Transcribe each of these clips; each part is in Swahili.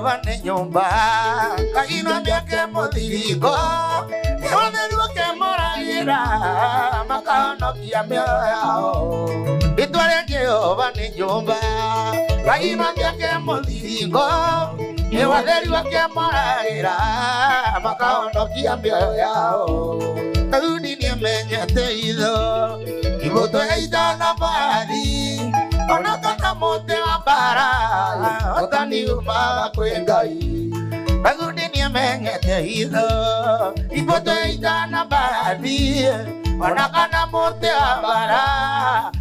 Jehova ni nyumba kaina miake mothiringo niwatheru akemoragĩra makahonokia mĩoyo yao rĩtwa rĩa Jehova ni nyumba kaina miake mothiringo niwatheru akemoragĩra makahonokia mĩoyo yao Daudi nĩamenyete itho iboto ya idana mathi ona kana mote wa bara otani uma kwĩ Ngai Daudi nĩamenyete itho iboto ya idana mathi ona kana mote wa bara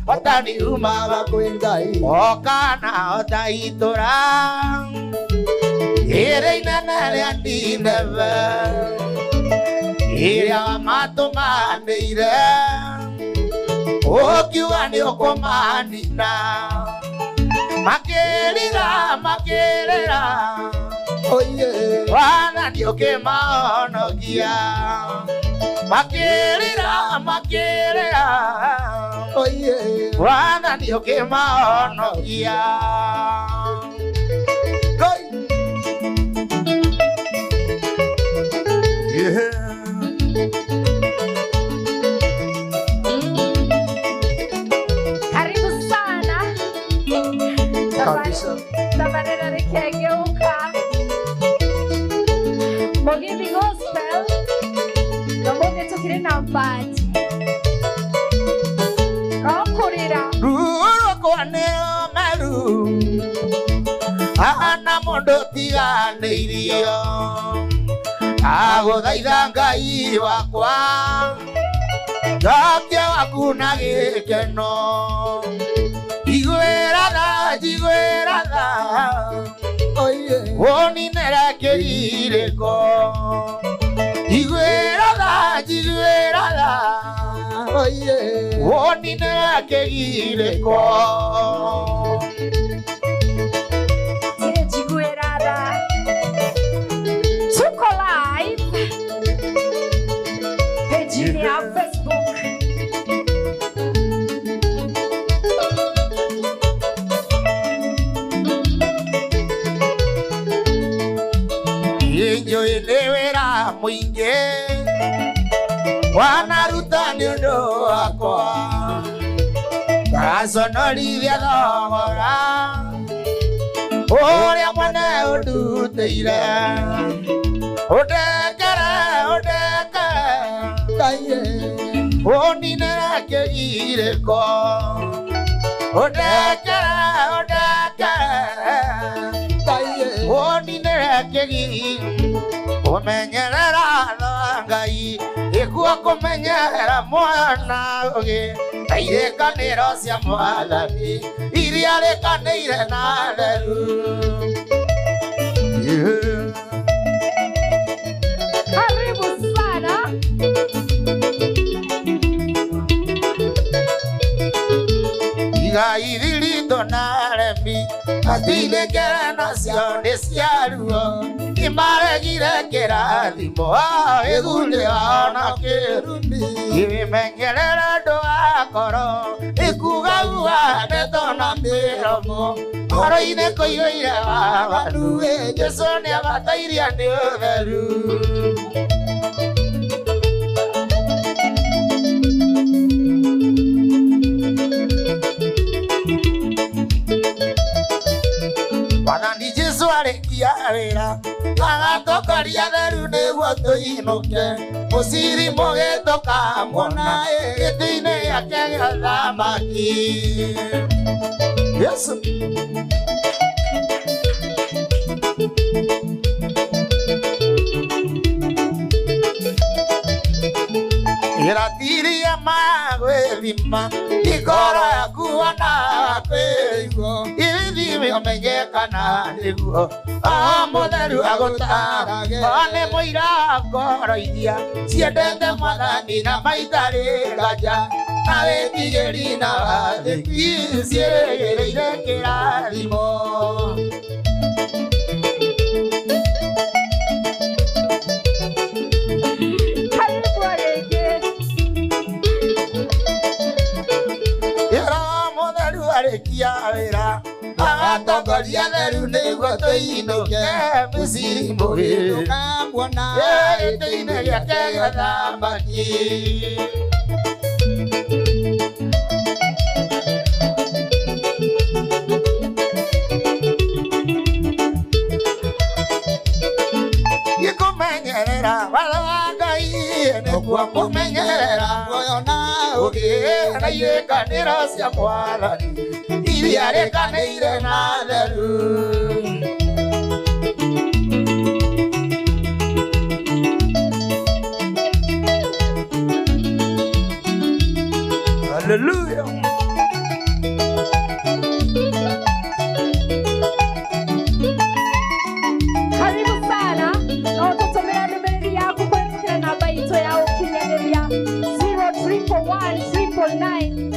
otani uma kwĩ Ngai okana otaitura ĩrĩ-inene rĩa Nineve ĩrĩa matũmanĩire ũkiuga nĩ ũkũmanina makĩrĩra wathani ũkĩmahonokia makĩrĩra wathani ũkĩmahonokia Tabarera rekegeuka Mogithi Gospel Namoge tukire na mpati Kakurira Ruro kwa neo meru Ana mondo tiganĩirio Agũthaitha Ngai wakwa Njokia waku na gĩkeno Jigwĩratha Woninere kĩgirĩko Jigwĩratha Woninere kĩgirĩko Jigwĩratha Tuko live Page ya Facebook Enjoy the wera mwingi wanaruta nĩ ũndũ wakwa ngaconorithia thogora ũrĩa mwene ũndutĩire ũndekere ũninĩre kĩgirĩko ũndekere Woninere kĩgirĩko Kumenyerera Ngai ikuo kumenyerera mwana ũgĩ ta irĩkanĩro cia Mwathani iria rĩkanĩire na theru Karibu sana Igai thirito na remi atinĩkĩre nacio nĩ ciaruo Imaregire kĩrathimo ĩgũnĩ ona kĩrumi Imenyerere ndũgakorwo ĩkugaga nĩtona mĩromo Ngoro-inĩ kũiyũire waganu Jesũ nĩabatairie nĩ ũtheru Wathani Jesũ arĩkia wĩra agatokaria theru nĩguo tũinũke mũciri mũgĩtũka muona gĩtĩ-inĩ gĩake gĩa thamaki Yesu Iratiria magwĩthima ikoro yaku ona kwĩiguo ithimi ũmenyekana nĩguo mũtheru agũtarage nĩ mũira ngoro iria ciendete Mwathani na maitarĩ nganja na wĩtigĩri na wathĩki ciĩrĩgĩrĩire kĩrathimo atongoria theru nĩguo tũinũke Misiri mũgĩrũkamwona gĩtĩ-inĩ gĩake gĩa thamaki. Gĩkũmenyerera watho wa Ngai nĩguo kũmenyerera muoyo na ũgĩ na irĩkanĩro cia Mwathani iria rĩkanĩire na theru. Hallelujah. Karibu sana. Na utatumia nambari yako kwa namba ito ya ukiangalia 0311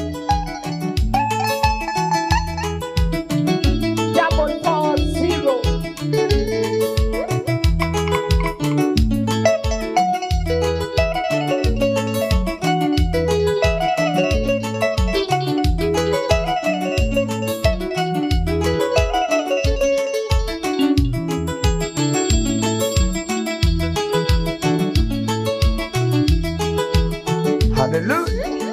Hallelujah.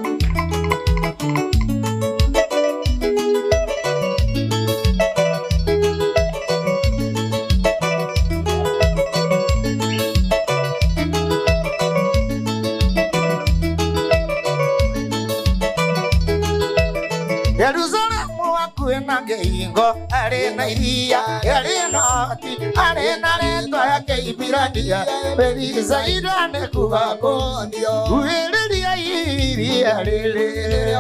Yerusalemu wakwena ngeingo arena iria arena ati arena rĩtwa yake Ibirania Bethisaida nĩkuga kondio uĩrĩria iria rĩrĩ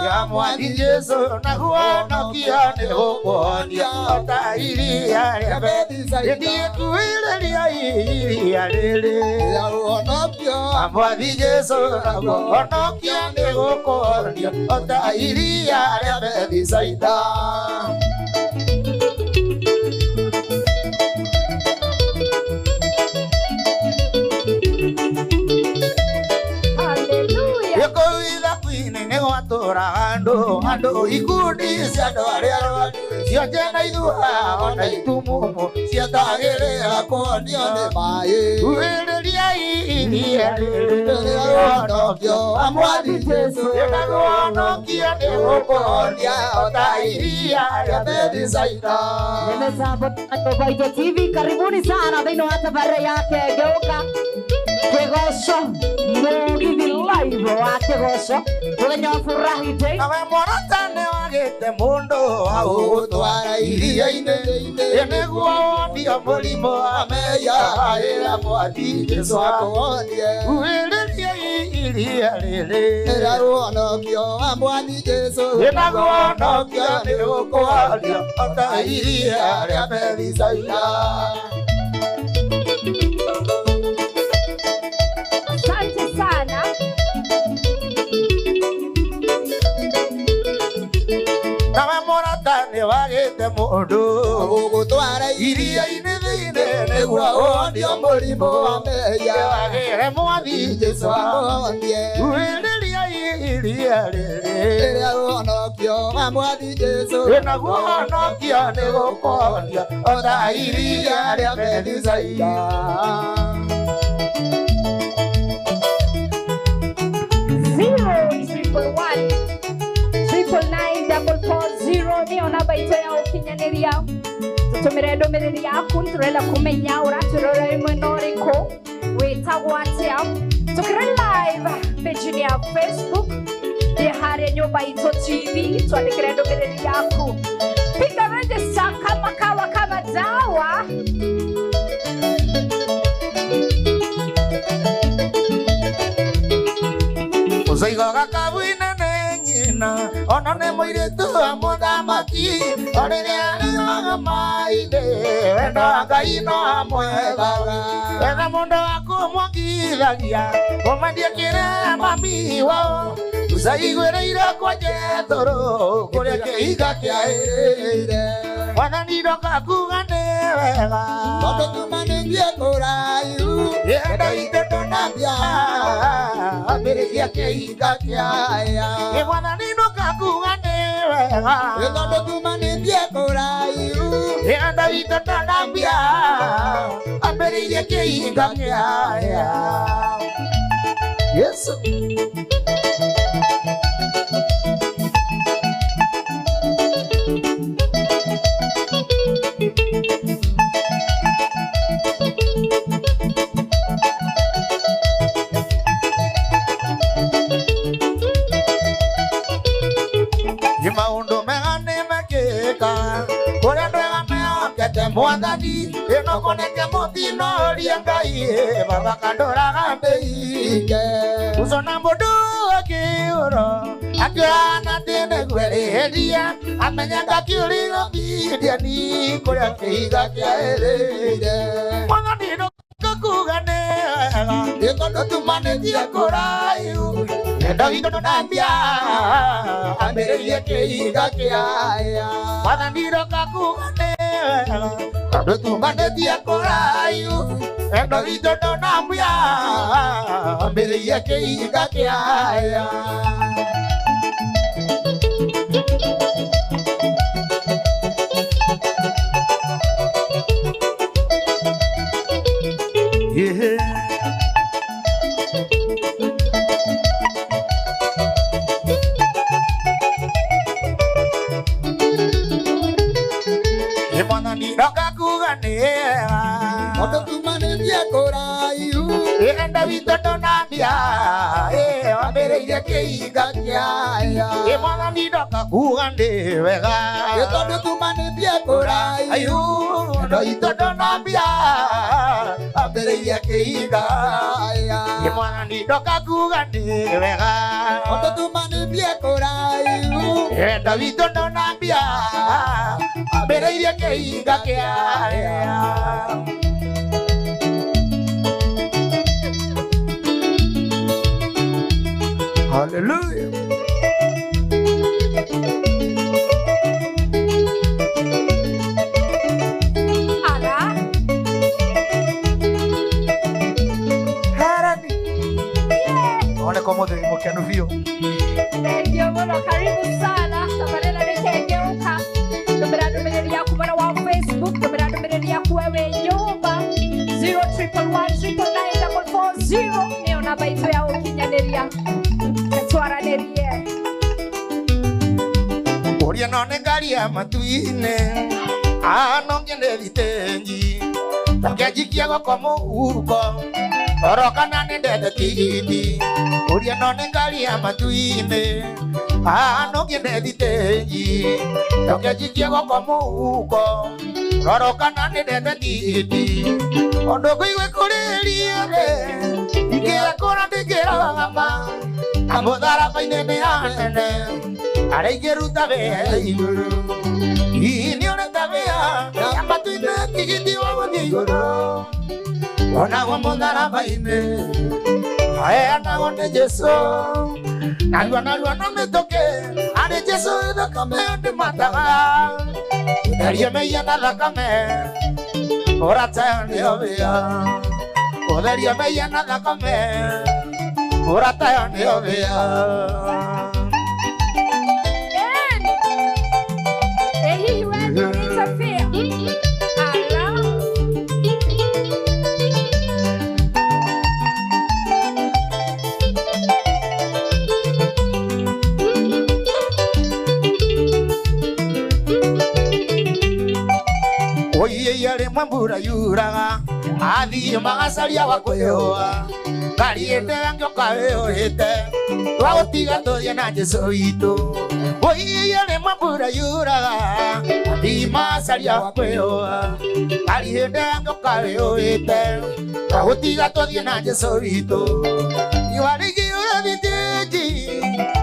ya Mwathi Jesu naguo honokia nĩgũkuonia ota iria rĩa Bethisaida uĩrĩria iria rĩrĩ ya Mwathi Jesu naguo honokia nĩgũkuonia ota iria rĩa Bethisaida. Ando ikundi cia andũ arĩa arwaru cionje na ithua ona itumumu ciatagĩrĩra kuonio nĩ maĩ uĩrĩriai iria rĩrĩ honokio wa Mwathi Jesu honokio nĩgũkuonia ota iria rĩa Bethisaida. Baito TV, karibuni sana thĩinĩ wa tabarĩra yake ngeuka Kĩgoco Mũgithi live wa Kĩgoco mũthenya wa furahi day. Nawe mũrutani wagĩte mũndũ wa gũgũtwara iria-inĩ nĩguo wonio mũrimũ wa meya ĩrĩa Mwathi Jesu akuonie uĩrĩria iria rĩrĩ rĩa honokio wa Mwathi Jesu nĩguo honokio nĩgũkuonia ota iria rĩa Bethisaida. Asante sana. Nawe mũrutani wagĩte mũndũ gũgũtwara iria-inĩ thĩinĩ nĩguo wonio mũrimũ wa meya wagĩre Mwathi Jesu akuonie uĩrĩria iria rĩrĩ rĩa honokio wa Mwathi Jesu naguo honokio nĩgũkuonia ota iria rĩa Bethisaida. 011 nĩyo namba itũ ya ũkinyanĩria. Tũtũmĩre ndũmĩrĩri yaku tũrenda kũmenya ũraturora mwena ũrĩkũ wĩtagwo atĩa. Tũkĩra live page ya Facebook ĩ harĩa Nyũmba Itũ TV twandĩkĩre ndũmĩrĩri yaku. Piga register kama kawa kama dawa. Ũcaigaga kabu-inĩ nĩ nyina ona nĩ mũirĩtu wa mũthamaki o rĩrĩa arĩoga maĩ-inĩ wendo wa Ngai no amwegaga wetha mũndũ wa kũmwongithagia kũmendie kĩrĩa mami wao ũcaiguĩrĩire kwa Jethũrũ kũrĩa kĩhiga kĩaĩrĩire Mwathani ndoka kuga nĩ wega tondũ tumanĩirie kũraihu yenda itũ tũnambia ambĩrĩria kĩhiga kĩaya Mwathani ndoka kuga nĩ wega Etondo tumanithie kuraihu Enda wito tanambia Amberirie kiinga kiaya Yesu Maundu megane mekeka Kore ndwega meokete mwathani Ino koneke muthino ria Ngai Baba kandoraga mbeike Usona mundu akiuro Akiana tine gweriheria Amenyaga kiurigo bidiani Kuria kiiga kiaereire Mwathani ndukakugane Itondo tumanithie kuraihu Enda wito nambia Amberirie kiiga kiaya Mwathani ndukakugane Tondu tumanithie kuraihu Enda wito nambia Amberirie kiiga kiaya Mwathani ndukakugane Tondu tumanithie kuraihu Enda wito nambia Amberirie kiiga kiaya Mwathani ndukakugane wega Tondu tumanithie kuraihu Enda wito nambia Amberirie kiiga kiaya Mwathani ndukakugane wega Tondu tumanithie kuraihu Enda wito nambia Amberirie kiiga kiaya Hallelujah. Ala. Harani. Ole como de mokenu vio. Ndio bwana, karibu sana. Tabarela nikengeuka. Tumeradi yako bwana wa Facebook, tumeradi yako wewe nyumba 0311394440 ndio namba yetu ya ukinyaneria. Twaranĩrie. Uria none ngari ya matuine ano ngende thitenji Takiajikia goko muhuko Orokana nendete tigiti Uria none ngari ya matuine ano ngende thitenji Takiajikia goko muhuko Orokana nendete tigiti Ondo kuiwe kuriria Ikia kora ndikira wagama Amodara painene anene Areigeruta bea iguru Ini oreta bea Yamatuine tigiti wagothi iguru Ona wamodara paine Ae anagonde Jesu Nalua no metoke Ane Jesu thakame onde mataga Udaria meia na thakame Orata ndio bea Udaria meia na thakame Orata ndio bea Ehi wewe nitafia. Ala. Oye yale mwambura yuraga Athi magacaria wakwehoa Kariete angio kaweohete Twagotiga tuthie na Jesu witu Oye yale mwambura yuraga Athi magacaria wakwehoa Kariete angio kaweohete Twagotiga tuthie na Jesu witu Iwarigi uthithiji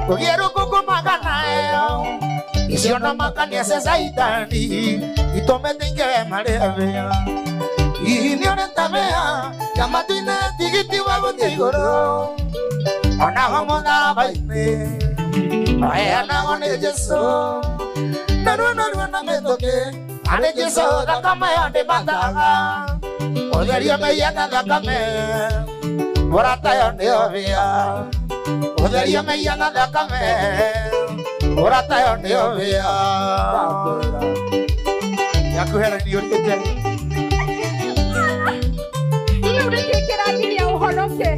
Kugiero kuku magana eo Icio no makania se saitani Itomete ingewe marevea Ini oreta bea Yamatuine tigiti wagothi iguru Ona gomodara baine Ae anagone Jesu Narua na metoke Ane Jesu thakame onde mataga Utheria meia na thakame Orata yonde ovea Utheria meia na thakame uratayo ndio wia yakuhera ni urite iyo urikira ngiri ya uhonoke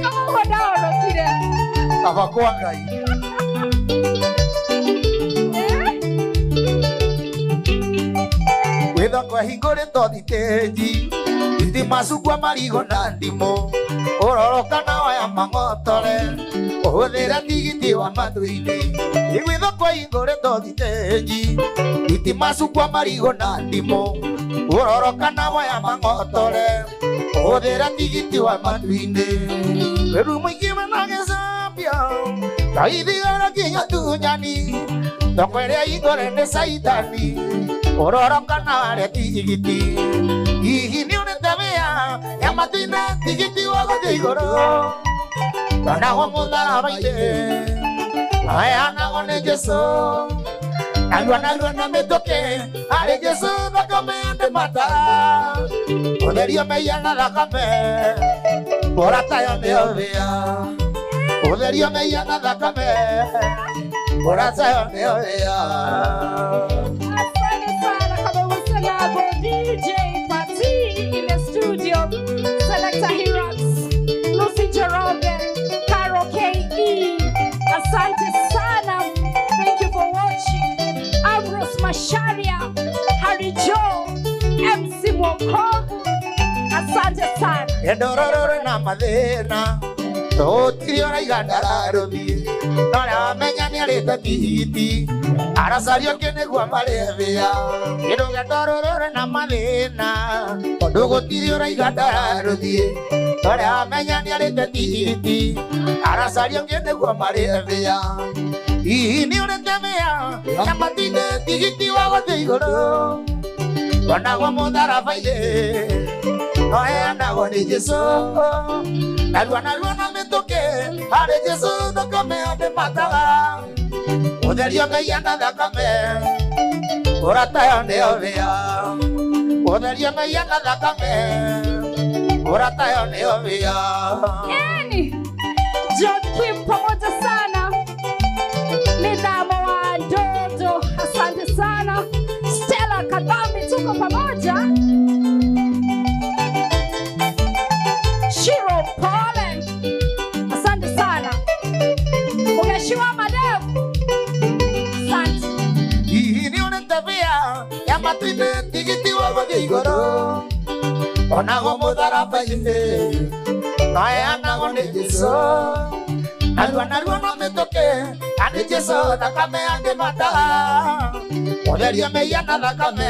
kama wadao kire abakwa ngai witha kwa hingore tothiteji iti masugwa marigo na ndimo ororoka na waya mangotore uhuthira tigiti wa mathuini igwitha kwa hingore tothiteji iti masugwa marigo na ndimo ororoka na waya mangotore uhuthira tigiti wa mathuini weru mwingi managecambia taithigara kinya tunyani ndokweria hingore ni saitani ororoka na wale tigiti hihi ni unetabea ya matina tigiti wagote igoro wanago mudarabaide aya nago ne Jesu nalwa na metoke ale Jesu nakamende mata oderio meyana lakame porata ya meovea oderio meyana lakame porata ya meovea DJ Party in the studio, Selector Hirax, Lucy Jerobe, Caro K.E. Asante sana, thank you for watching. Ambrose Masharia, Harry Joe, MC Moko, asante sana. Edororo na madena, totirio na igandararobi, nora menya ni aleta titi. Arasario kene gwa malevea iroga dororo na malena odogo tirio ra igataro die tore amenya ni alete titi arasario kene gwa malevea ini unetemea ya matine titi wa igoro wana gwa mondara faide oya na goni Jesu nalwa na metoke ale Jesu dokame ade mataga oderio meyana dakame oratayo ndio wia oderio meyana dakame oratayo ndio wia yani Joakim pamoja sana nidhamu wa Dodo asante sana Stella Kadhambi tuko pamoja Shiro Poland asante sana ungeshiwa madam ya matine tigiti wagote igoro onago mudarabaide naya nago ne Jesu nalwa no metoke ane Jesu takame ande mata oderio meyana dakame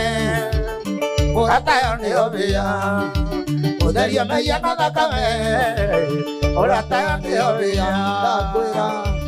oratayo ndio wia oderio meyana dakame oratayo ndio wia dakwira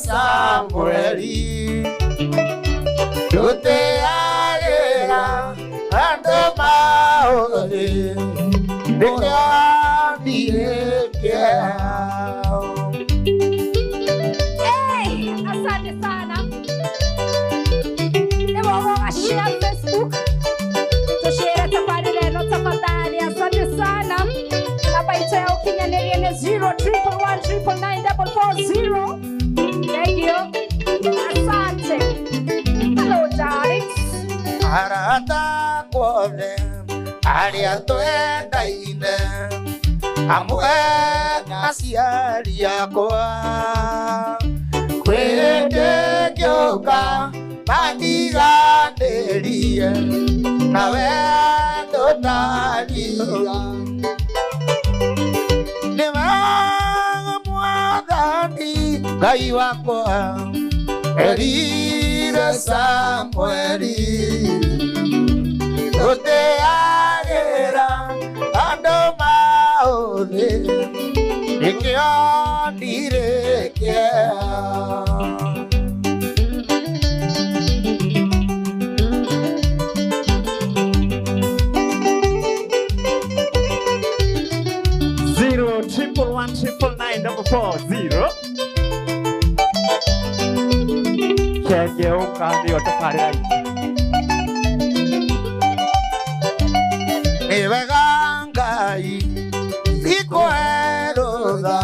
Samueli, yo te haré ando maole, de hey, asante sana. Ewa share Facebook, to share tafadhali, no tafadhali, asante sana. Hapa itao Kenya bata kwone aria twendaine amwe aciari akwa kwende kyoka maniganĩrie na wendo tariga nĩ wega mwathani Ngai wakwa erire Samweli gũtĩagĩra andũ maũthĩ nĩkĩo ndirĩkĩra 1-999-440 Kengeuka ndio tafadhali Nĩ wega Ngai ikwerũtha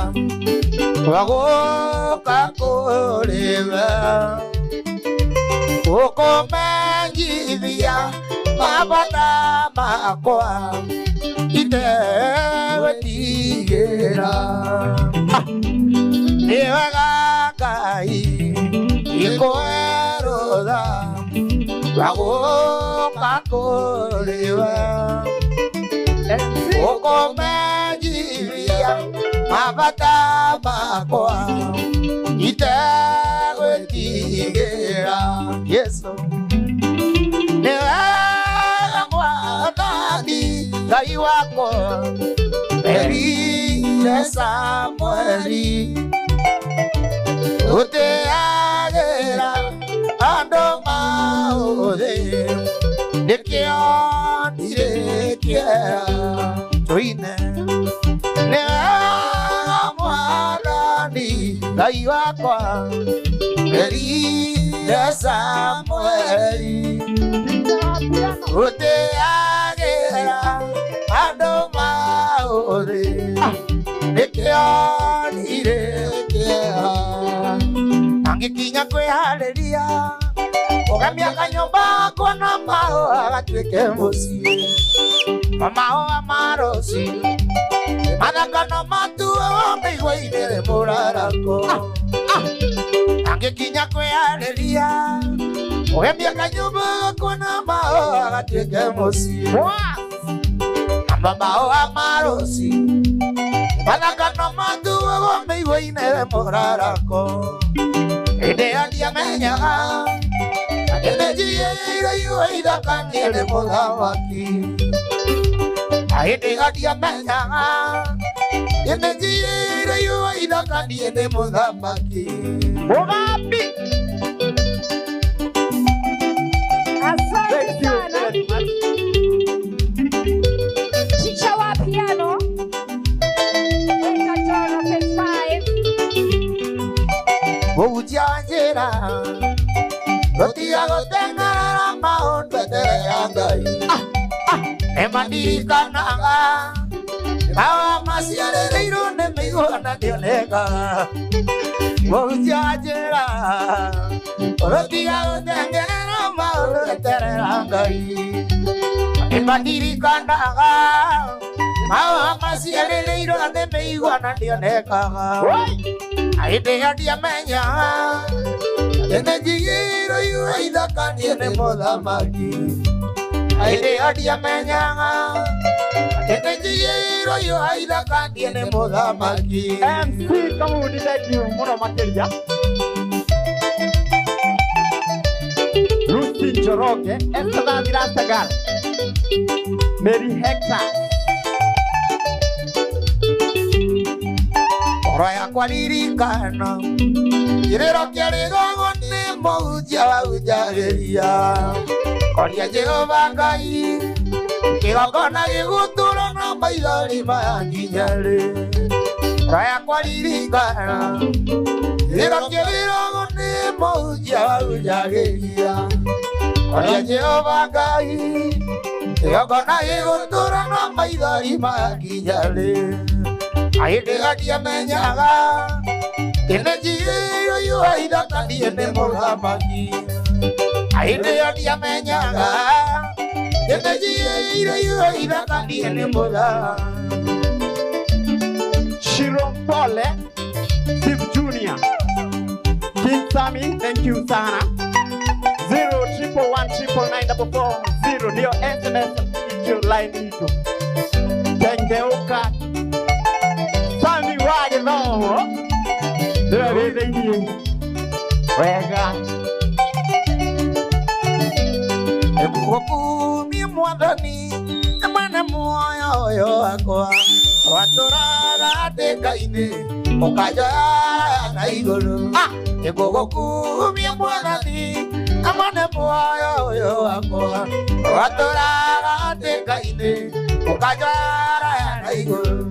wagũka kũrĩwe gũkũmenyithia mabata makwa itegũtigĩra nĩ wega Ngai ikwerũtha wagũka kũrĩwe gũkũmenyithia mabata makwa itegũtigĩra Yesu nĩ wega mwathani Ngai wakwa erire Samweli gũtĩagĩra andũ maũthĩ nĩkĩo ndirĩkĩra tũine nĩ wega mwathani Ngai wakwa erire Samweli gũtĩagĩra andũ maũthĩ nĩkĩo ndirĩkĩra angĩkinya kwĩharĩria ũgemia kanyũmba kuona mahũa gatuĩke mũciĩ mahũa ma rũciũ mathaka matuo mĩigua-inĩ rĩ mũrarako angĩkinya kwĩharĩria ũgemia kanyũmba kuona mahũa gatuĩke mũciĩ mahũa ma rũciũ mathaka matuo mĩigua-inĩ rĩ mũrarako hĩndĩ ĩyo ndiamenyaga nĩnjiyĩire iwe ithaka-inĩ nĩ mũthamaki hĩndĩ ĩyo ndiamenyaga nĩnjiyĩire iwe ithaka-inĩ nĩ mũthamaki mũgambi Asante sana Chicha wa piano Mũhunjia wa njĩra rũtiga gũteng'erera maũndũ mbere ya Ngai nĩmandirikanaga hawa maciarĩrĩirwo nĩ mĩigua na ndionekaga mũhunjia wa njĩra rũtiga gũteng'erera maũndũ mbere ya Ngai nĩmandirikanaga hawa maciarĩrĩirwo nĩ mĩigua na ndionekaga hĩndĩ ĩyo ndiamenyaga nĩnjiyĩire iwe ithaka-inĩ nĩ mũthamaki hĩndĩ ĩyo ndiamenyaga nĩnjiyĩire iwe ithaka-inĩ nĩ mũthamaki MC Kamudi thank mũno makĩria Lucy Njoroge Esther Thirasagar Mary Hector Oro yakwa ririkana kĩrĩro kĩarĩragwo nĩ mũhunjia wa ũnjagĩria koria Jehova Ngai kĩgongona gĩgũtũũra na maithori maya nginya rĩ oro yakwa ririkana kĩrĩro kĩarĩragwo nĩ mũhunjia wa ũnjagĩria koria Jehova Ngai kĩgongona gĩgũtũũra na maithori maya nginya rĩ hĩndĩ ĩyo ndiamenyaga nĩnjiyĩire iwe ithaka-inĩ nĩ mũthamaki hĩndĩ ĩyo ndiamenyaga Shirom Pole, Steve Jr. King Sammy, thank you sana. 011199944 ndio SMS hicho line hicho. Tengeuka. Sammy waje no. Ndio vile ndio. Wega. Ekuku mi mwadani Emane moyo yo akwa Watorara teka ine Okaja na igolo Ekuku mi mwadani Emane moyo yo akwa Watorara teka ine Okaja na igolo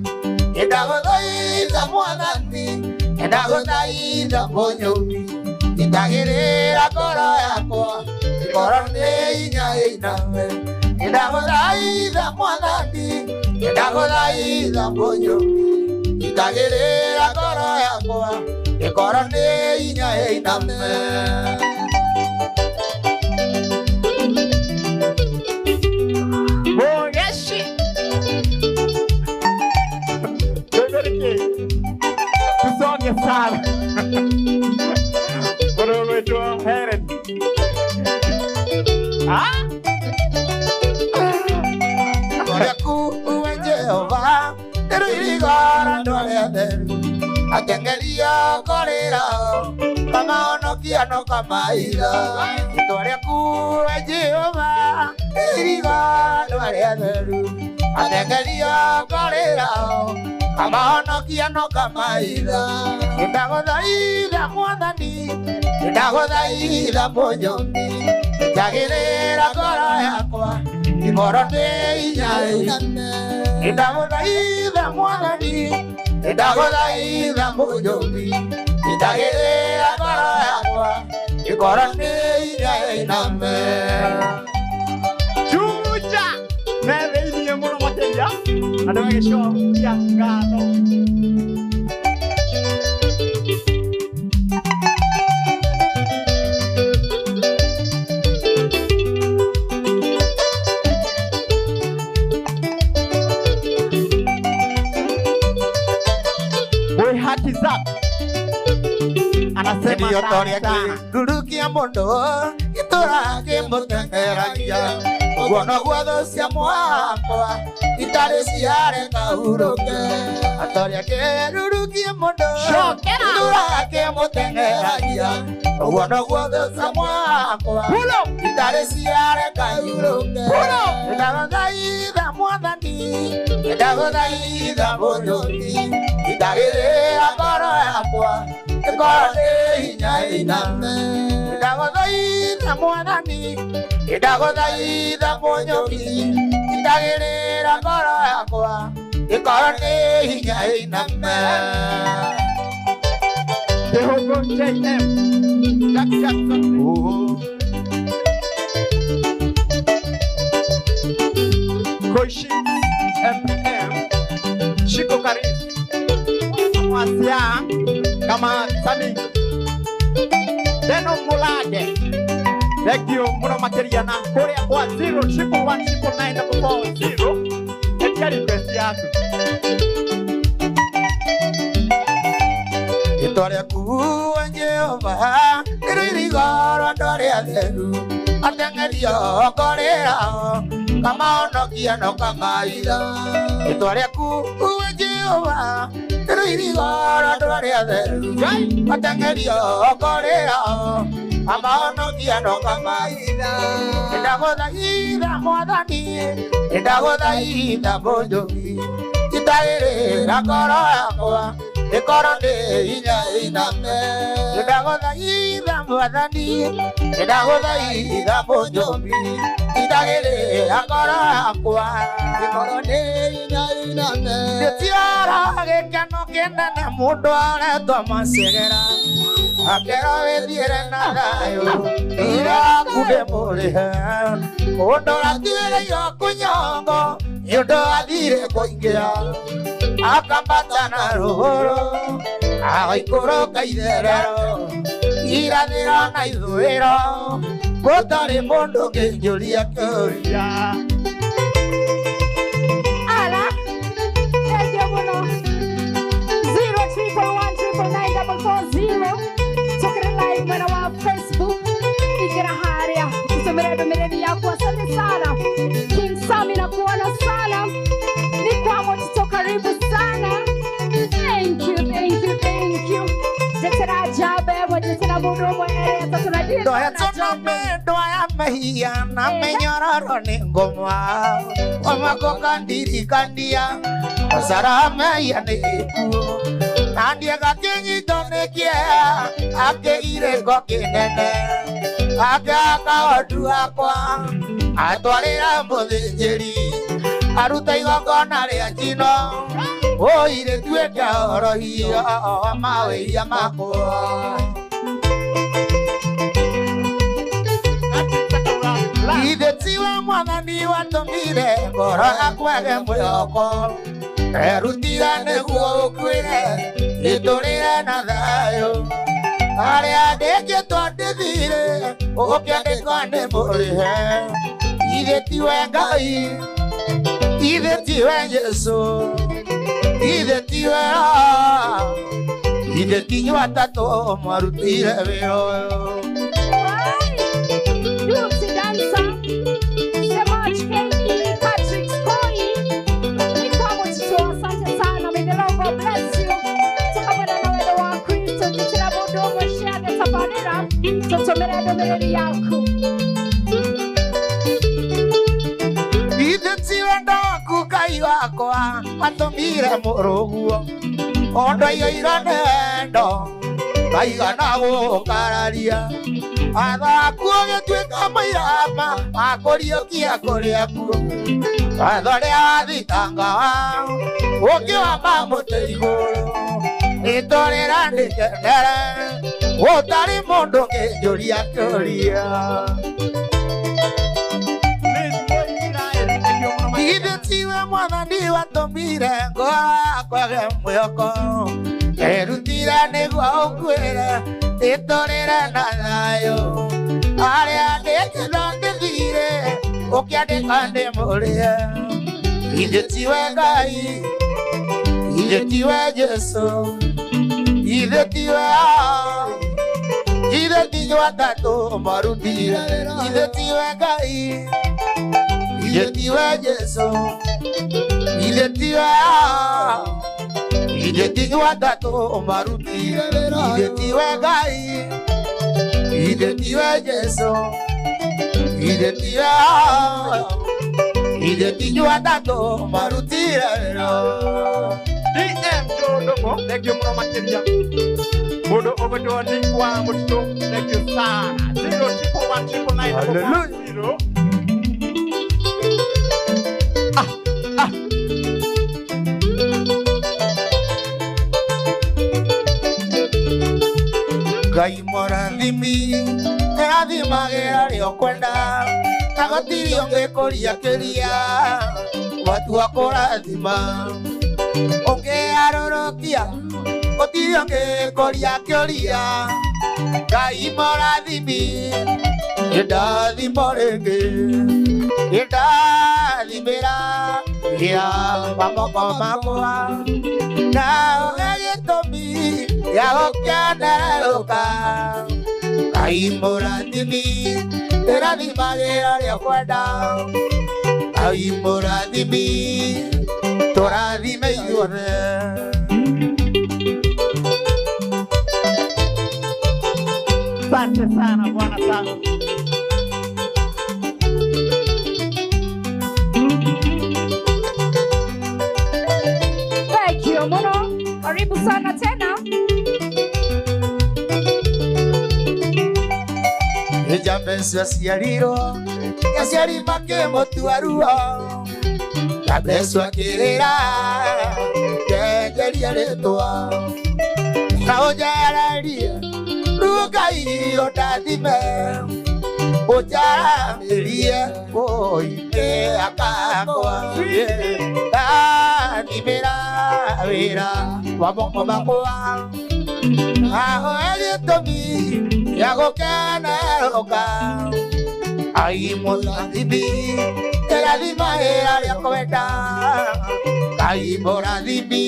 Edagodai za mwadani Edagodai za monyomi Itagirira koro yakwa Korone inya iname Idagodai mwanandi Idagodai bonyomi Itagerera koro yakwa Korone inya iname Boyeshi Beberike Tusonge sana Borometo heren Yaku uwe Jehova Teru irigora ndole aderu Akengeria korera Kama onokia no kama ida Yaku uwe Jehova Irigora ndole aderu Akengeria korera Kama onokia no kama ida Itagodhaida mwadani Itagodhaida bonyomi Itagirira koro yakwa Ikorone inya iname Itagodhaida mwadani Itagodhaida bonyomi Itagirira koro yakwa Ikorone inya iname Chucha Neve ini muno materia Ada wage show ya gato Haki zako anasema sana Durukia mondo Itorake motengeragia Ugono guado sia mwakwa Itare siare kauroke Atoria ke durukia mondo Itorake motengeragia Ugono guado sia mwakwa Itare siare kauroke Idagodhaida mwadani Idagodhaida bonyomi Itagirira koro yakwa Ikorone inya iname Idagodhaida mwadani Idagodhaida bonyomi Itagirira koro yakwa Ikorone inya iname Jehovah JM Jack Jackson Koishi MPM Chico Karis Mwasia kama Sami Deno Mulage Legio Muno Materiana Korea kwa 011199944 Ekari pesi yako Itoria kuwa Jehova Irigoro ndore atheru Atengerio korera Kama onokia no kama ida Itoria kuwa Jehova Irigoro ndore atheru Atengerio korera Kama onokia no kama ida Idagodhaida mwadani Idagodhaida bonyomi Itagirira koro yakwa Ikorone inya iname Idagodhaida mwadani Idagodhaida bonyomi Itagirira koro yakwa Ikorone inya iname Ndetiara gekeno kenene mundu aretwo macegera Akero wethiire na thayo Ira kude murihe Mundu atuireirwo kunyongo Nĩũndũ athire kũingĩra akambata na rũgũrũ agaikũrũka itherero irathĩro na ithũĩro gũtarĩ mũndũ ũngĩnjũria kĩũria Nitira mundu umwe eri atatu na dini. Doya tsunami, doya mahia na menyororo ni ngoma. Omako kandiri kandia, asara mahia ni iku. Nandia kakinyi tonekia, ake ire kokinene. Ake akawadu akwa, atwarira muthinjiri. Aruta igongona ria njino, oire tueke orohio, mawĩria makwa. Ithe tiwe mwathani watũmire ngoro yakwage mwĩhoko, erutire nĩguo ũkwĩre gĩtũrĩre na thayũ. Arĩa ndĩkĩtwo ndĩthire ũgũkĩandĩkwo nĩ mũrĩhe. Ithe tiwe Ngai, ithe tiwe Yesu, ithe tiwe ithe tinyu atatũ mwarutire wĩra ũyũ. Duty dancer, Semach Keki, Patrick Skoi, Nikamu Chicho, asante sana, may the Lord God bless you. Tukamwena na wedo wa Kristo, nitira mudomo, share the tabarira, tutomere domereri yaku. Ithe tiwe ndoku Ngai wakwa, atũmire mũrũguo, ondoiyo ironendo, kaigana gũkararia. Athaku ũgĩtuĩka mairama makũriũkia kũrĩa kuo. Watho rĩa wathitangaga ũkĩwamba mũtĩ igũrũ. Nĩtũrĩra ndĩkenere gũtarĩ mũndũ ũngĩnjũria kĩũria. Ithe tiwe mwathani watũmire ngoro yakwage mwĩhoko, erutire nĩguo ũkwĩre gĩtũrĩre na thayũ. Arĩa ndĩkĩtwo ndĩthire ũkĩandĩka nĩ mũrĩhe. Ithe tiwe Ngai, ithe tiwe Jesu, ithe tiwe ithe tinyu atatũ marutire. Ithe tiwe Ngai, ithe tiwe Jesu, ithe tiwe ithe tinyu atatũ marutire. Ithe tiwe Ngai, ithe tiwe Jesu, ithe tiwe ithe tinyu atatũ marutire wĩra. DM Jodomo, thank you muno makĩria. Mũndũ ũgũtwo wa mũtitũ, thank you sana. 01199 Hallelujah. Ngai mũrathimi, erathimagĩra rĩo kwenda, na gũtirĩ ũngĩkũria kĩria, watua kũrathima. Ũngĩarũrũkia, gũtirĩ ũngĩkũria kĩũria. Ngai mũrathimi, nĩndathimo rĩngĩ, nĩndathimĩra gĩa mamoko makwa, na ũhe gĩtũmi gĩa gũkenerũka. Ngai mũrathimi, ndĩrathimagĩra rĩo kwenda. Ngai mũrathimi, tũrathime ithuothe. Asante sana Bwana sana. Thank you muno, karibu sana tena. Ejambesu aciarirwo, aciari makĩmũtua ruo. Jambesu akĩrĩra, ngenjeria rĩtwa, na ũnjererie Ngai ũndathime, ũnjaramĩrie ũine akakwa. Ndathimĩra wĩra wa moko makwa, na ũhe gĩtũmi gĩa gũkenerũka. Ngai mũrathimi, ndĩrathimagĩra rĩo kwenda. Ngai mũrathimi,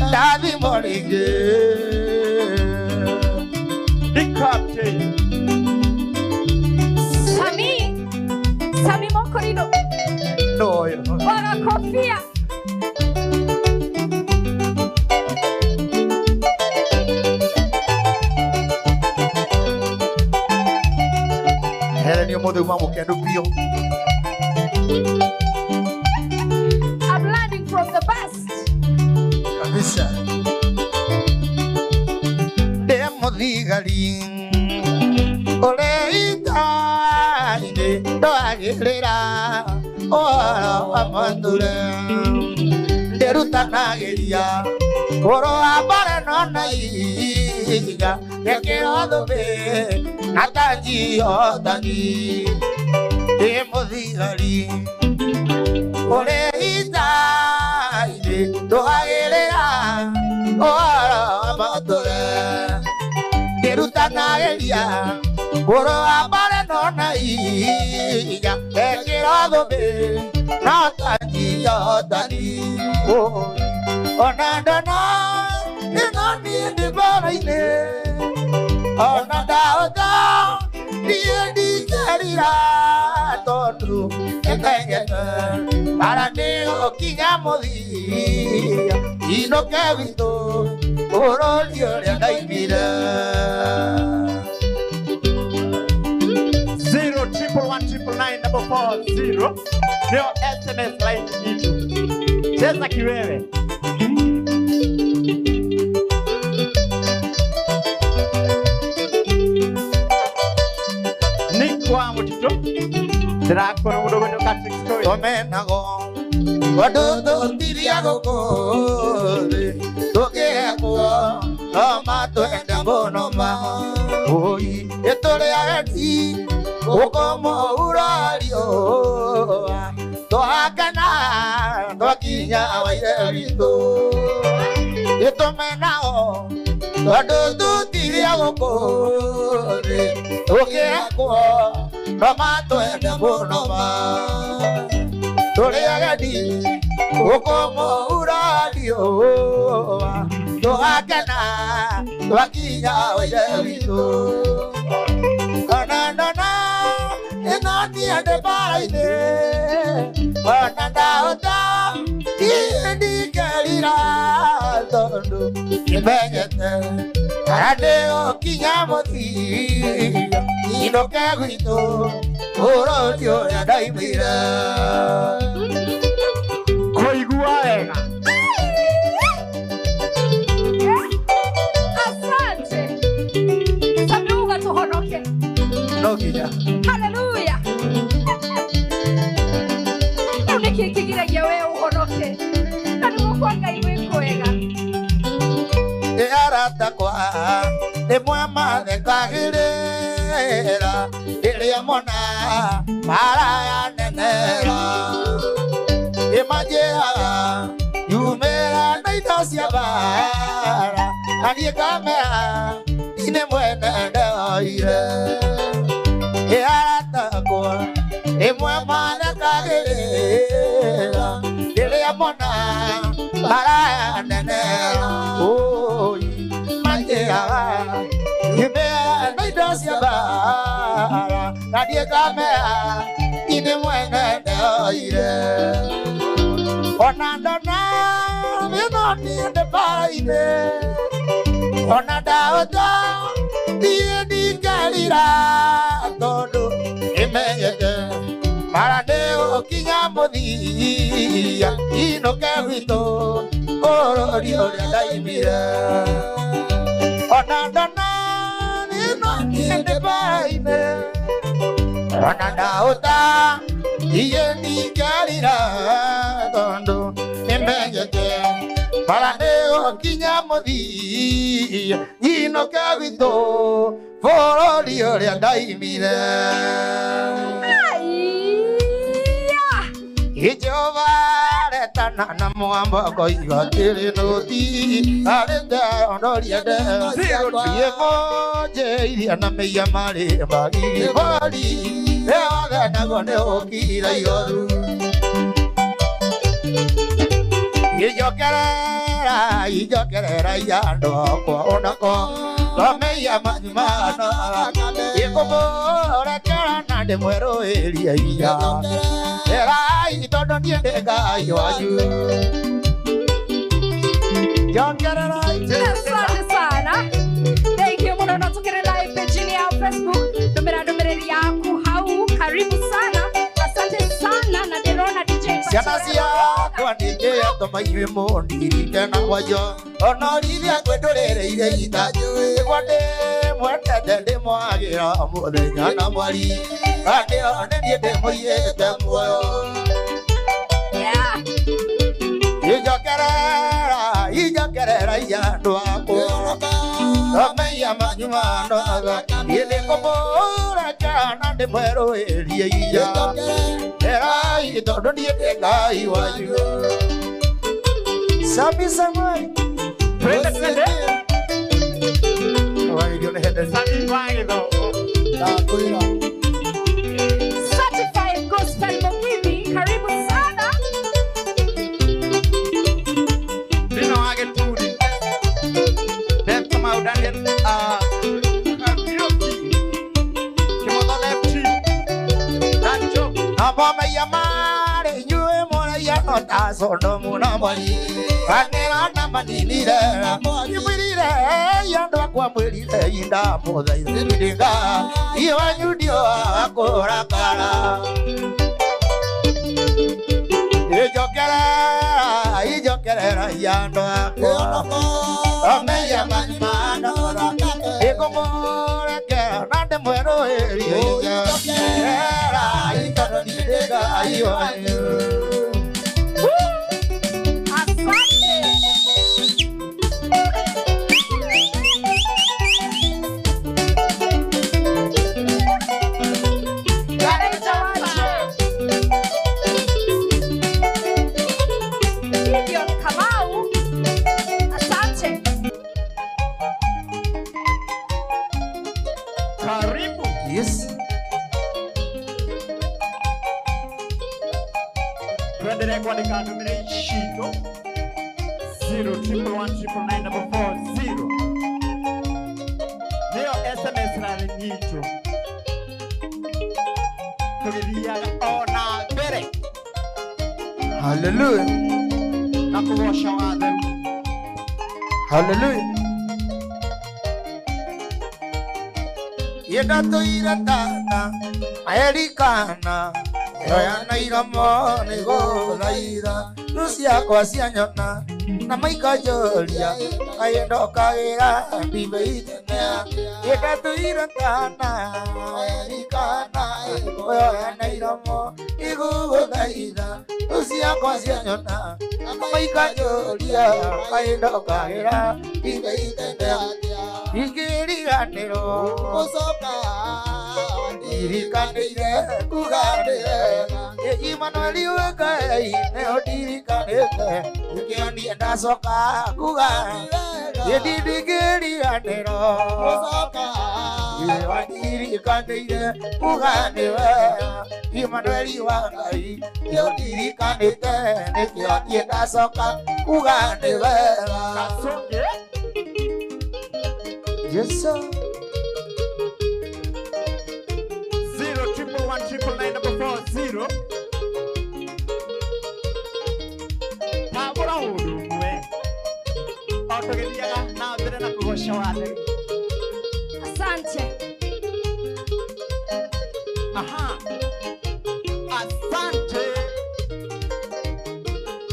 ndathimo rĩngĩ. Captain. Sami Mokorino. No. Waga kofia. Ndio mothe mamo kendo pio. I'm learning from the best. Kabisa. Demo thigari. Ole itaine doagirira. Ora amandure. Derutanageria. Oro abare nona iga. Yekero be. Nataji otani. Demo thigari. Ole itaine doagirira. Ora amandure. Derutanageria. Oro abare nona iga. Yekero be. Nataji otani. Onadana, inani dibarine. Onadauda, di carira todu. Ekayeta, parane okinyamodi. Ino kevito, orolio le daimira. 011194440. Ndio SMS line yetu. Cheza kiwewe. Nikwa mutito. Drakoro mudogo katik story. Omenago. Wadudu tiriago kore. Toke akwa. Amato endangono ma. Oi, etore agati. Okomo urario. Toakana. Toakinya wairito. Etomenao. Wadudu tiriago kore. Toke akwa. Tomato endangono ma. Tore agadi. Okomo urario. Toakana. Toakinya wairito. Ananana. Enani ade baine. Onandauda. Di kalira tondo. Ibegete. Ade okinyamoti. Ino kagito. Orodio ya daimira. Koiguaena. Asante. Sabiuga tuhonoke. Nokija. Hallelujah. Kigira yewe uhonoke. Nani mukwanga iwe kwega. Arata kwa de mwama de kagirera ile mona para ya nenera imajea yumera naitasia bara ani kamera ine mwene ndoire arata kwa de mwama de kagirera ile mona para ya nenera Yubea naidosia bara Nadie kamea Ine mwene doire Onandona Minoni ende baine Onadaoda Die di kalira Todo Imeyete Maraneo kinyamodi Ino kevito Ororio daimira Onandana Nino ende baine Onandauta Iye ni kalira Tondo Imeyete Maraneo kinyamodi Ino kevito Ororio daimira Jehovah letana na mwamba ko igotire noti arende ondoria de yego je iria na meya mari bagi bari ewa na gone okira yoru ijokerera yando ko onako meya majmana yego ora kana de muero eria iya Erai todo niende gayo ayu. Asante sana. Thank you. Mwana natukere live page ni ya Facebook. Numera yako hau. Ciacia kwanike atomaime mondiri na wayo onoriria kwedorereire itanjui kwande mwendete ndimwagira muthenya na mwari ande onenie ndimuyete muoyo ijokerera iyandu akwa omeya manyumano ile komora kana ndimweroerie iya erai tondu ndiete ngai wanyu Sami samai Brenda Sende Why you gonna hit that? Sami wangi though Certified Gospel Mugithi, karibu sana. Dino wage tudi Dem kama udaniel Kimoto lefti Dancho Abama yamare nyue mora ya nota sono muna mari Anela na manilire Yimwirire yandu akwa mwirire inda moda izindiga Iwa nyudio akora kara Ijokerera yandu akwa Omeya manimano Ikomore ke nande mwero erie Era itono nidega iwa Asante. Gareta wache. Gideon Kamau. Asante. Karibu Yes Tuendelee kuandika numero shito 011199940 Ndio SMS na nyito Tuliviaga ona bere Hallelujah na kuosha wadhu Hallelujah Yedato iratana Aerikana Yoyana iramo nego laira Lucia kwa sianyona Na maika jolia Ayendo kaira Bibeitenea Yedato iratana Aerikana Yoyana iramo nego laira Lucia kwa sianyona Na maika jolia Ayendo kaira Bibeitenea Igiriganiro Osoka Dirikanire Kuganire Emmanuel Wekai Neodirikanire Ukioni Endasoka Kuganire Yedigiriganiro Osoka Dirikanire Kuganire Emmanuel Wekai Neodirikanire Ukioni Endasoka Kuganire Kasonge Yes sir 011199940 Tabora hudu mwe Autogeliaga na mbere na kuosha wadhu Asante. Aha Asante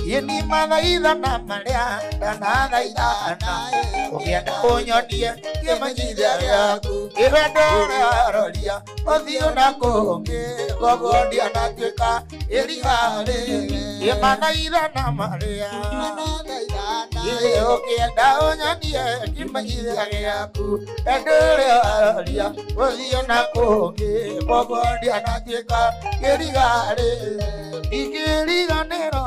Yeni mana idana maria dana idana Ukienda unyodie kimanyithia yaku Iredore aroria Othio na konge Gogondia na tuika Irigare Yemana idana maria Ukienda unyodie kimanyithia yaku Iredore aroria Othio na konge Gogondia na tuika Irigare Igiriganero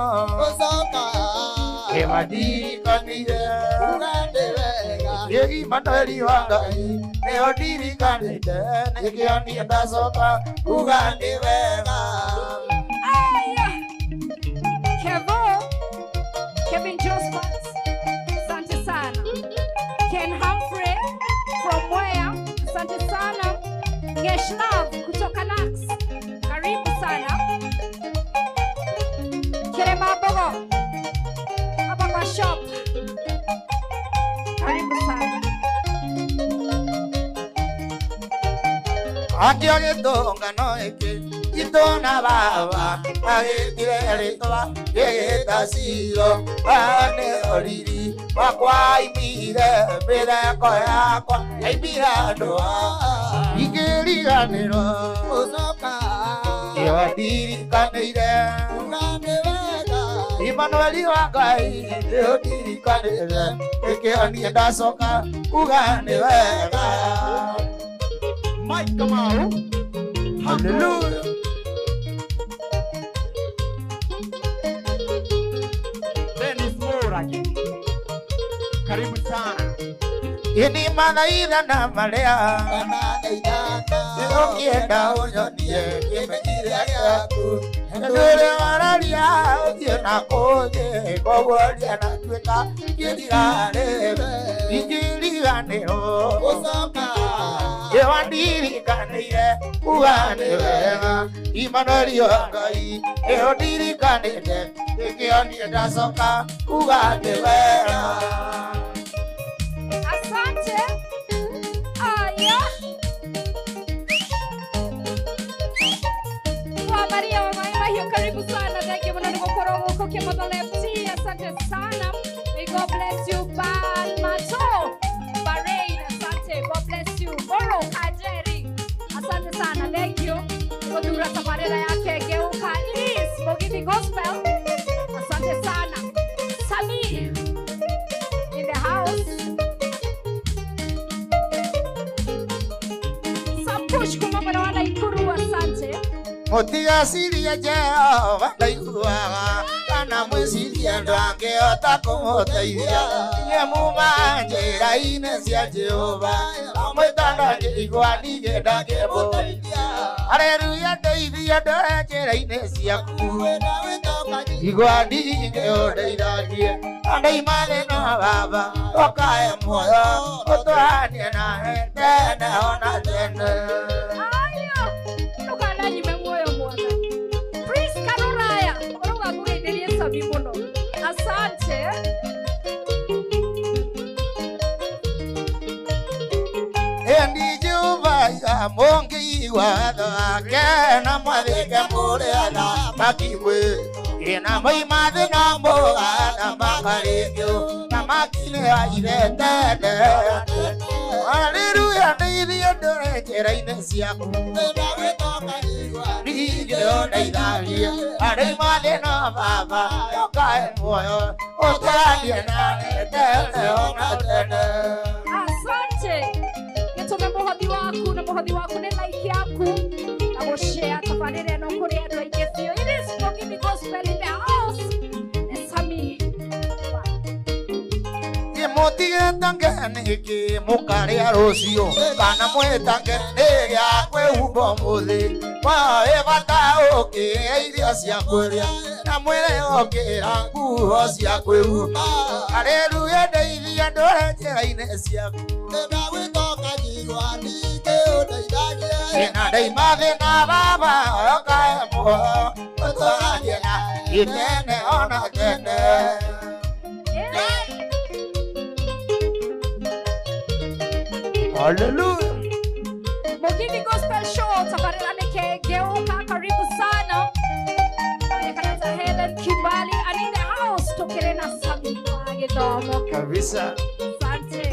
Emadi kanire Yegi manweli wangai Neodiri kanite Negioni endasoka Ugandi wega Aya. Kevo. Kevin Josephat. Asante sana. Ken Humphrey. From where? Asante sana. Geshlav kutoka Nax. Karibu sana. Kerema Bogo. Hapa kwa shop. Karibu sana. Akia getonga no eke itona baba agitire ritwa gĩgĩtaciro ane oriri wakwa imire mĩtheko yakwa yaimira andũ ingĩriganĩrwo Ucoka nĩwandirikanĩire ugane wega Imanueli wa Ngai nĩũndirikanĩire ĩkĩonie ndacoka kuga nĩ wega. Mike Kamau. Hallelujah. Dennis Moraki. Karibu sana. Ini mathaitha na marĩa kana ndeithana ũngĩenda ũnyonie kĩmenyithia gĩaku ndũrĩ wararia ũthiĩ na kũthĩ koguo ndianatuĩka kĩriganĩro ingĩriganĩrwo Ucoka nĩwandirikanĩire kuga nĩ wega. Imanueli wa Ngai nĩũndirikanĩte ĩkĩonie ndacoka kuga nĩ wega. Asante. Aya. Wa Maria wa Maima hiyo karibu sana. Thank you mwana mkoro wako Kimodo Lefty. Asante sana. May God bless you. Ban Mato. Bahrain. Asante. God bless you. Boro Kajeri. Asante sana. Thank you. Kodura safarela yake geuka is Bogini Gospel. Asante sana. Sami in the house. Push kumamana wana Ikuru. Asante. Mũtigacirie Jehova ndaiguaga kana mwĩcirie ndangĩhota kũmũteithia nyemuma njĩra-inĩ cia Jehova amwĩtana ngĩigua ningĩ ndangĩmũteithia. Haleluya ndeithia ndore njĩra-inĩ ciaku igua ningĩ ũndeithagie andaima thĩna baba ũkahe muoyo ũtũranie nawe tene ona tene. Asante. Endi Jehova ya mongi wake na mwathike mũrĩatha makimwe ina moimathe na mboga na makarĩkio na makine airete. Haleluya ndeithia ndore njĩra-inĩ ciaku ningĩ ũndeithagie andaima thĩna baba ũkahe muoyo ũtũranie nawe tene ona tene. Asante. Gĩtũme mũhothi waku na mũhothi waku nĩ like yaku na gũshare tabarĩra ĩno kũrĩ andũ aingĩ biũ. It is Bogini Gospel in the house. Sami. Mũtigetange nĩkĩ mũkarĩa rũciũ kana mwĩtange nĩ gĩa kwĩhumba ũmũthĩ waĩ bata ũkĩrĩa irio cia kũrĩa na mwĩrĩ ũkĩra nguo cia kwĩhumba. Haleluya ndeithia ndore njĩra-inĩ ciaku na ndaima thĩna baba ũkahe muoyo ũtũranie na itene ona tene. Hallelujah. Bogini Gospel Show tabarĩra nĩkĩngeuka. Karibu sana. Kanata Helen Kibali and in the house tũkĩrĩ na Sami wa gĩthomo Kabisa. Asante.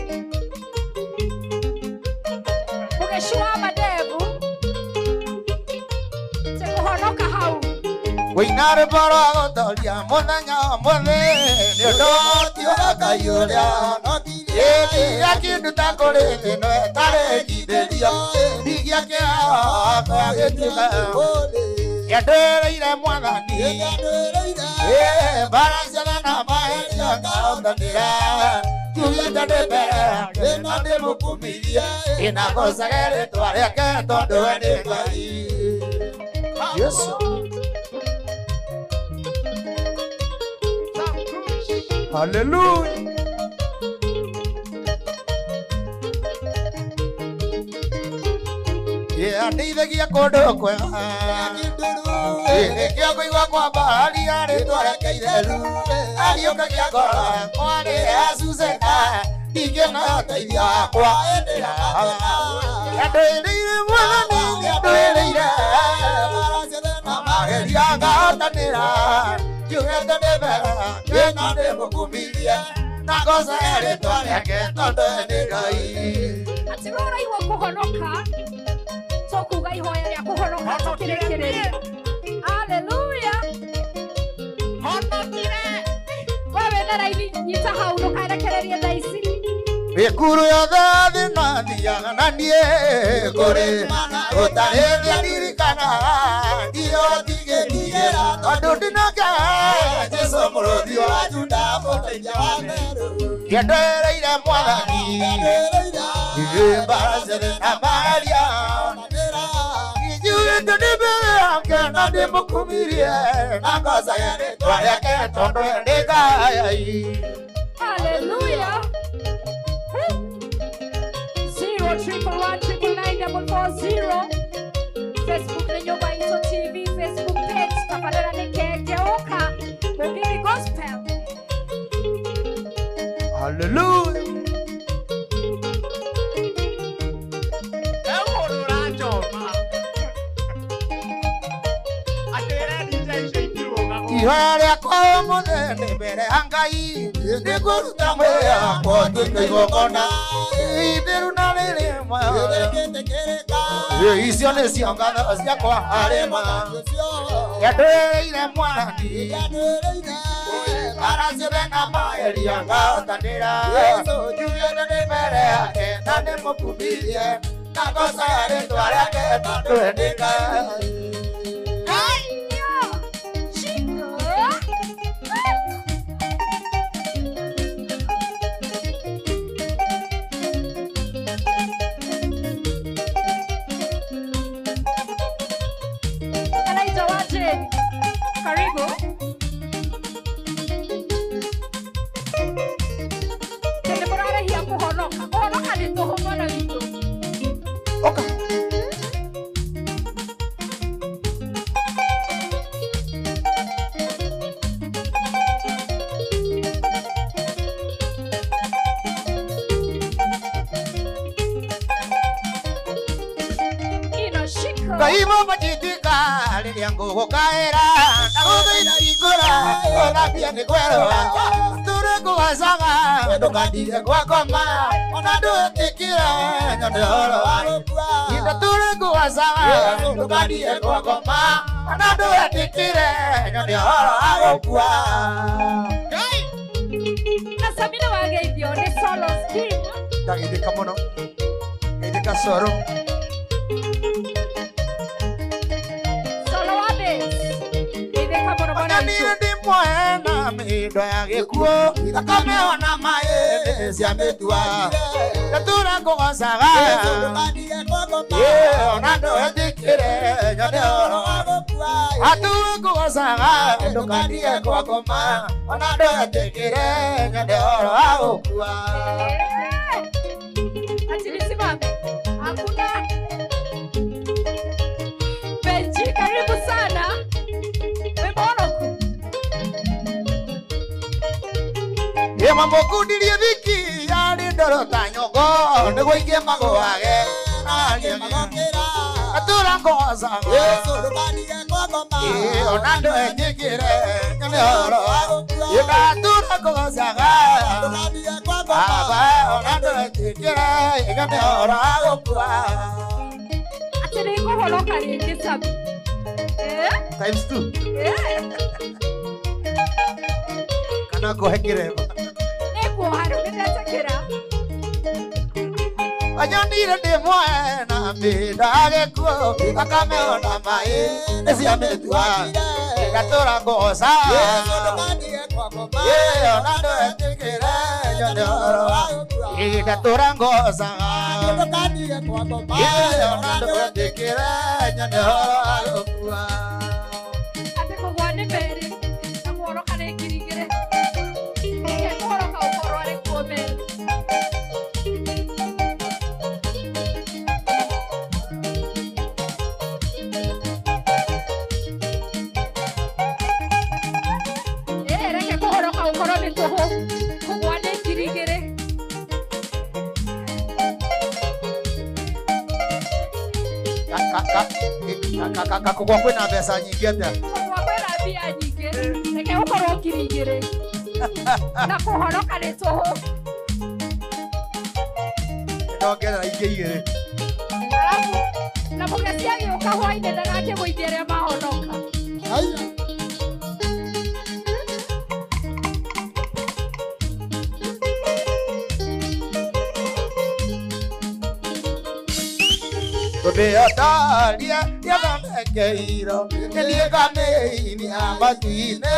Mũgĩcua madevu tũkũhonoka hau. Wĩinarĩ mboro gũtoria mũthenya mũthĩ nĩ ũndũ ũtio Ngai ũrĩa ĩrĩa kĩndũ ta kũrĩ thĩno ĩtarĩ ngithĩrio ndigia kĩao gĩtuĩka gĩandũĩrĩire Mwathani mbara ciothe na mahĩtia ngaũnganĩra tuugĩte ndĩ mbere yake na ndĩmũkumithie inagocage rĩtwa rĩake tondũ we nĩ Ngai. Yesu. Hallelujah. Ndeithagia kũndũ kwega nĩkĩo kũigua kwamba ria rĩtwa rĩake itheru ariũkagia ngoro yakwa nĩ Jesusena ningĩ na ũteithio wakwa ndĩrĩire Mwathani ndĩrĩire Jugendo de vera, que no de mukumilia. Na cosa ere tole que todo de gai. Atirora iwa kuhonoka. Tokuga ihoya ya kuhonoka tokirekereria. Hallelujah. Honotire. Wewe na raini nitahauno kairekereria daisi. Ekuru ya dadi nadi ya nanie kore. Otare ya dirikana. Dio tige tigera. Adudinaka. Jesu murodi wa juda moteja wameru. Yadere ira mwadani. Ige barazere na maria. Ijue ndibere kena de mukumirie. Nagoza yere twaya ke tondo ndega yai. Hallelujah. 011194440. Facebook na Nyumba Ito TV, Facebook page Kapadera Nekegeuka Mugimi Gospel. Hallelujah. Ihare kwa munene bere angai ndikuruta mweya kwa twikigokona ibiru na ririma icio nĩ cio ngano ciakwa harĩma yandũire mwarani aracire na maeria ngahotanĩra njuĩte nĩ mbere yake na nĩ mũkumbirie na ngoca rĩtwa rĩake tondũ nĩ Ngai. Karibu. Temporada hii ya kuhonoka. Kuhonoka ni tuhumana vitu. Okay. Kaimu majitika rĩrĩa ngũgũkaĩra ndagũthaitha ikũra ona pia nĩ kwerũa tũrĩ ngũgacaga ndũkandire gwakoma ona ndũĩtĩkĩre nyone ũhoro wa gũkua indo tũrĩ ngũgacaga ndũkandire gwakoma ona ndũĩtĩkĩre nyone ũhoro wa gũkua. Na Sabina wageithio nĩ Solos King. Ndageithĩka mũno geithĩka Soro. Mwena mido ya gikuo thakame ona maĩ cia mĩtua ndatũra ngũgocaga ona ndũĩtĩkĩre nyone ũhoro wa gũkua atũra ngũgocaga ndũkandie gwakoma ona ndũĩtĩkĩre nyone ũhoro wa gũkua. Ati nisimame. Hakuna. Benji, karibu sana. Ema mokundirie thiki yarĩ ndoro ta nyongo nĩguo ingĩ magũage atũra ngũgocaga ona ndũĩtĩkĩre nyone ũhoro wa gũkua atũra ngũgocaga ona ndũĩtĩkĩre nyone ũhoro wa gũkua. Ati nĩngũhonoka rĩngĩ Sabi. Times 2. Kana ngũhe kĩrema anyonire ndĩ mwena mbĩnda gĩkuo thakame ona maĩ nĩ cia mĩtua ndatũra ngũgoca ona ndũĩtĩkĩre nyone ũhoro wa gũkua ndatũra ngũgocaga ona ndũĩtĩkĩre nyone ũhoro wa gũkua. Ati kũgũa nĩ merĩ na kũhonoka nĩ ngiri igĩrĩ. Kũhonoka ũkorwo arĩ kuo merĩ. Reke kũhonoka ũkorwo nĩ tũhũ. Kũgũa nĩ ngiri igĩrĩ. Kũgũa kwĩna mbeca nyingĩ atĩa? Kũgũa kwĩna mbia nyingĩ. ingĩ reke gũkorwo ngiri igĩrĩ na kũhonoka nĩ tũhũ ndongerera ingĩ igĩrĩ arabu na mũgeci agĩũka hwainĩ ndagakĩgũithia arĩa mahonoka Beatalia, Yamakeiro, Eligamini, Abatine,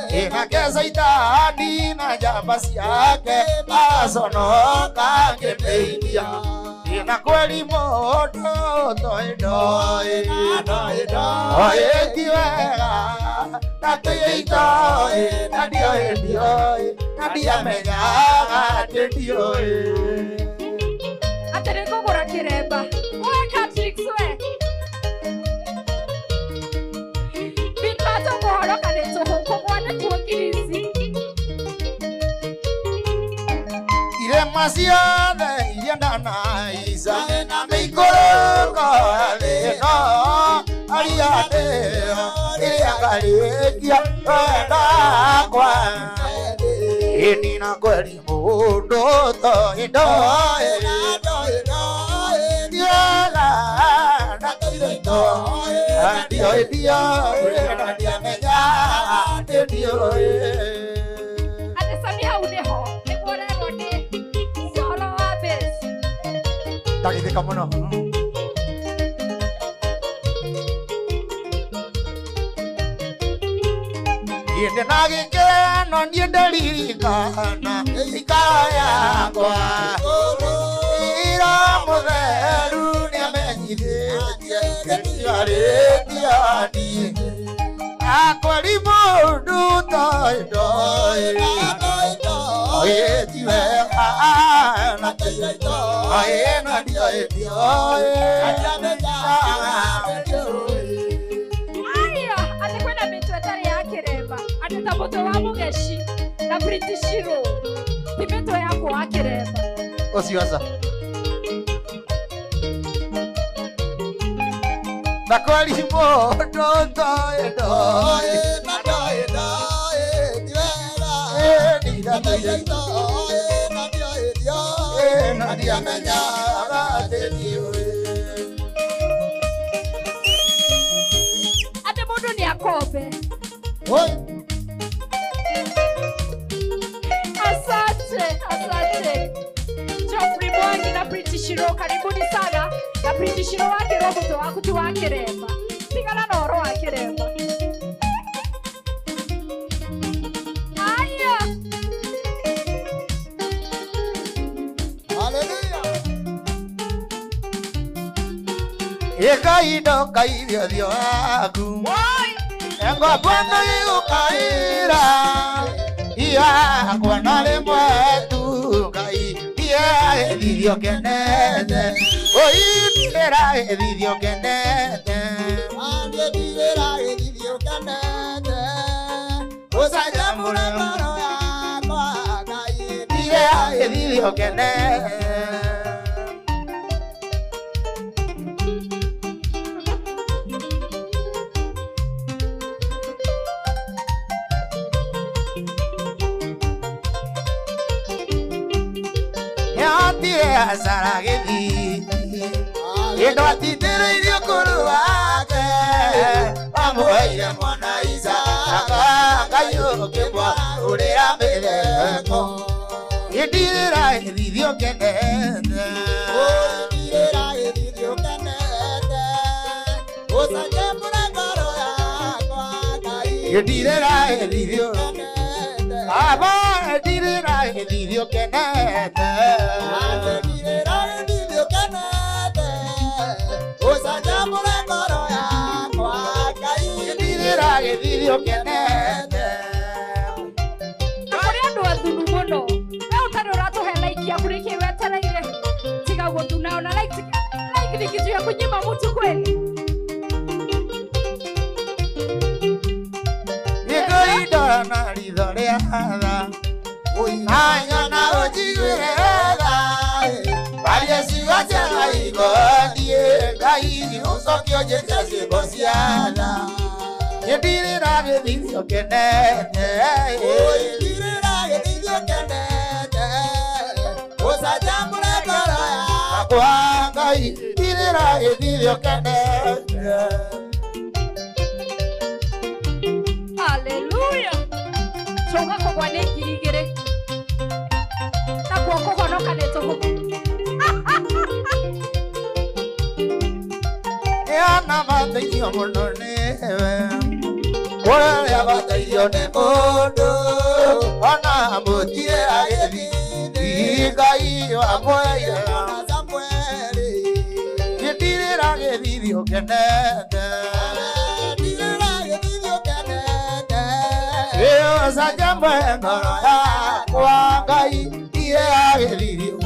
Inakesaitani, Najabasiake, Asono, Kakepedia, Inakweli moto, Toidoi, Natoi, Nadia Mega, Tedioi. Atereko gora kiremba. Patrick swe. Bitato kohoro kaneto hoko mwana tuwakirizi. Ile masiane ile nana isa na mikoro aleno aliate ile agalekia enda kwa ini na kweli mundo to indo kamu no. Yende nagi keno yende lirikana ikaya kwa ira mutheru ni amenyithĩtie etiarĩtiani akwari mũndũ toindoi oĩti wega na oĩna ndioĩtioi aya ati kwenda bintu atari ya kiremba ati taboto wa mugeshi na Britishiro pimeto yako wa kiremba osiwasa na kwari mũndũ toindoi Nadia menyara tediwe ate mundu ni akobe asante Geoffrey Mwangi na Britishiro karibuni sana na Britishiro wake roboto wako tu wake remba pigana na oro wake remba Ekaido kaidio dio aku Engo kwendo yukaira Ia kwana le mwetu kai Ia edidio kenete Oitira edidio kenete Oitira edidio kenete Osaja mure maro ya kwa kai Ia edidio kenete Saragedi Endo atitire idio kuru wake Amoye mwana isa Akayo kebwa Urea meleko Idira idio kenete Idira idio kenete Osaje murengaro yako Idira idio kenete Aba idira idio kenete Video kenete Akore andu athunu muno we utari uratuhe like ya kuriki wetereire tiga guthuna ona like ni kitu ya kunyima mtu kweli Nikoida na ridhorea hadha Uihanya na ojigwega Baria siwacha igodie Gaini usokio jeta sigosiana Yedire na vedisi video kenene. Dirira video kenene. Osa jamura kara. Kwangai dirira video kenene. Hallelujah. Chonga kwa wane kirigere. Takuwa kwa no kaneto huko. Yana batayo monone. Kora ya batayo ne modo. Ana mutire agebi. Igai wa moya. Dirira video kenene. Sajambo ngora wangai dia video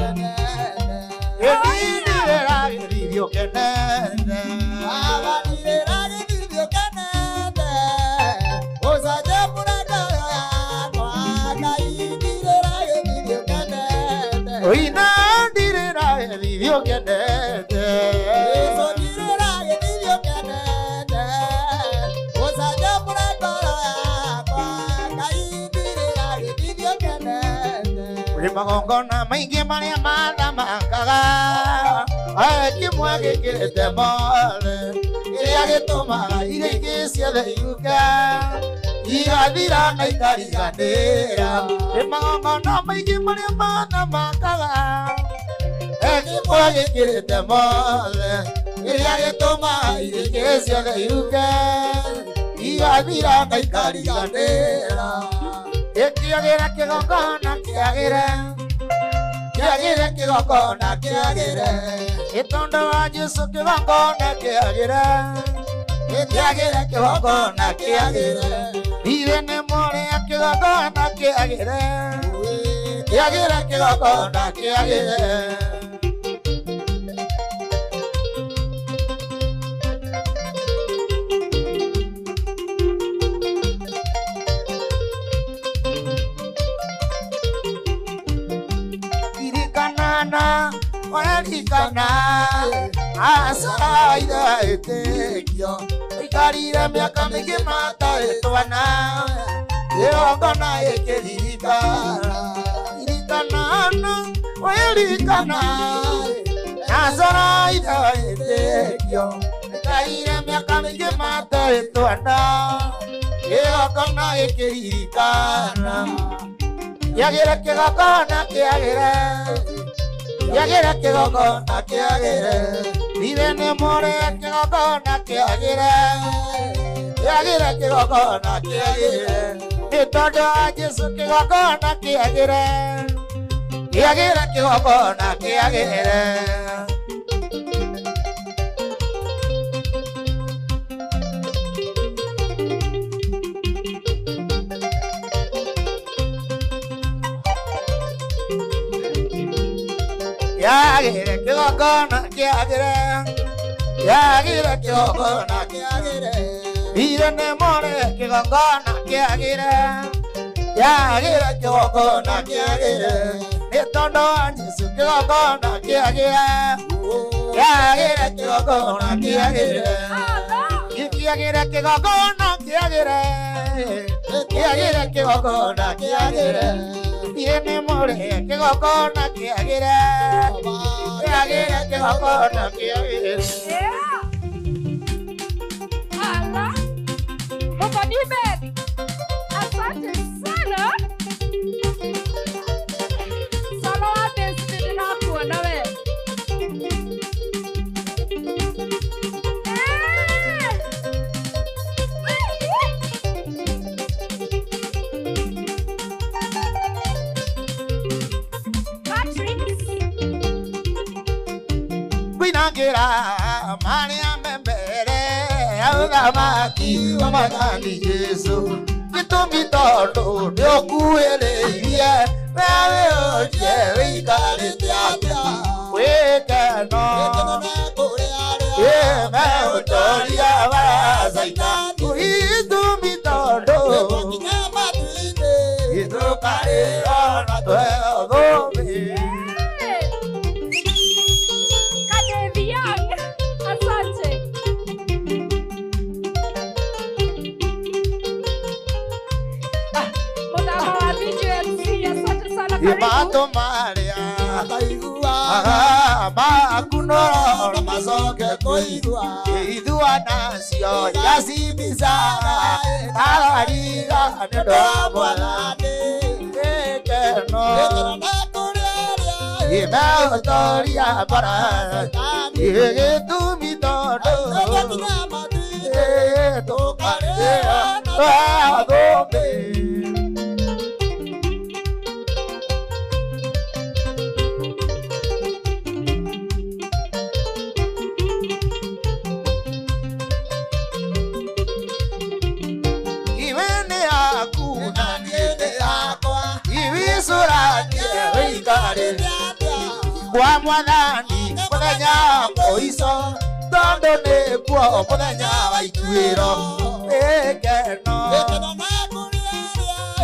video kenene Ava video kenene Osajambo ngora wangai dia video kenene Oina dirira video kenene So dirira video kenene Osajambo Magongona maingi maria mathamaakaga kimwe gikirite mole iria gitumaga iria ingĩ ciothe iruka igathira na ikariganĩra magongona maingi maria mathamaakaga kimwe gikirite mole iria gitumaga iria ingĩ ciothe iruka igathira na ikariganĩra Kiagera kigongona kiagera kigongona kiagera itondo wa Yesu kigongona kiagera kigongona kiagera irene more kigongona kiagera kigongona kiagera Walikana asaida etekio ikarire miaka mingi mataetwana yogona ekeririkana irikanana walikana asaida etekio ikarire miaka mingi mataetwana yogona ekeririkana yagera kigongona kiagera Yagera kigongona kiagera irene more kigongona kiagera kigongona kiagera itondo wa Yesu kigongona kiagera kigongona kiagera Yagera kigongona kiagera irene more kigongona kiagera kigongona kiagera itondo wa Yesu kigongona kiagera kigongona kiagera kigongona kiagera kigongona kiagera irene more kigongona kiagera kigongona kiagera Allah. Baba Nimed. Asante sana. Salawate sisi na kuona wewe. Winangira Maria membere auga maki wamagani Yesu gitumi tondu ndiokuhĩrĩirie nawe ũnjĩre ikarĩte atĩa wĩkeno ũtoria waracaina gitumi tondu ithukarĩra na twethũmi Imato Maria Akaigua Makunoro macoke kũigua Idua nacio Yacibizana Arariga Nĩndwamwana Gĩkeno Imeutoria bara Igĩtumi tondũ Tũkarĩa Twagũmĩ Kwa mwathani muthenya mũico tondũ nĩguo muthenya wa ituĩro gĩkeno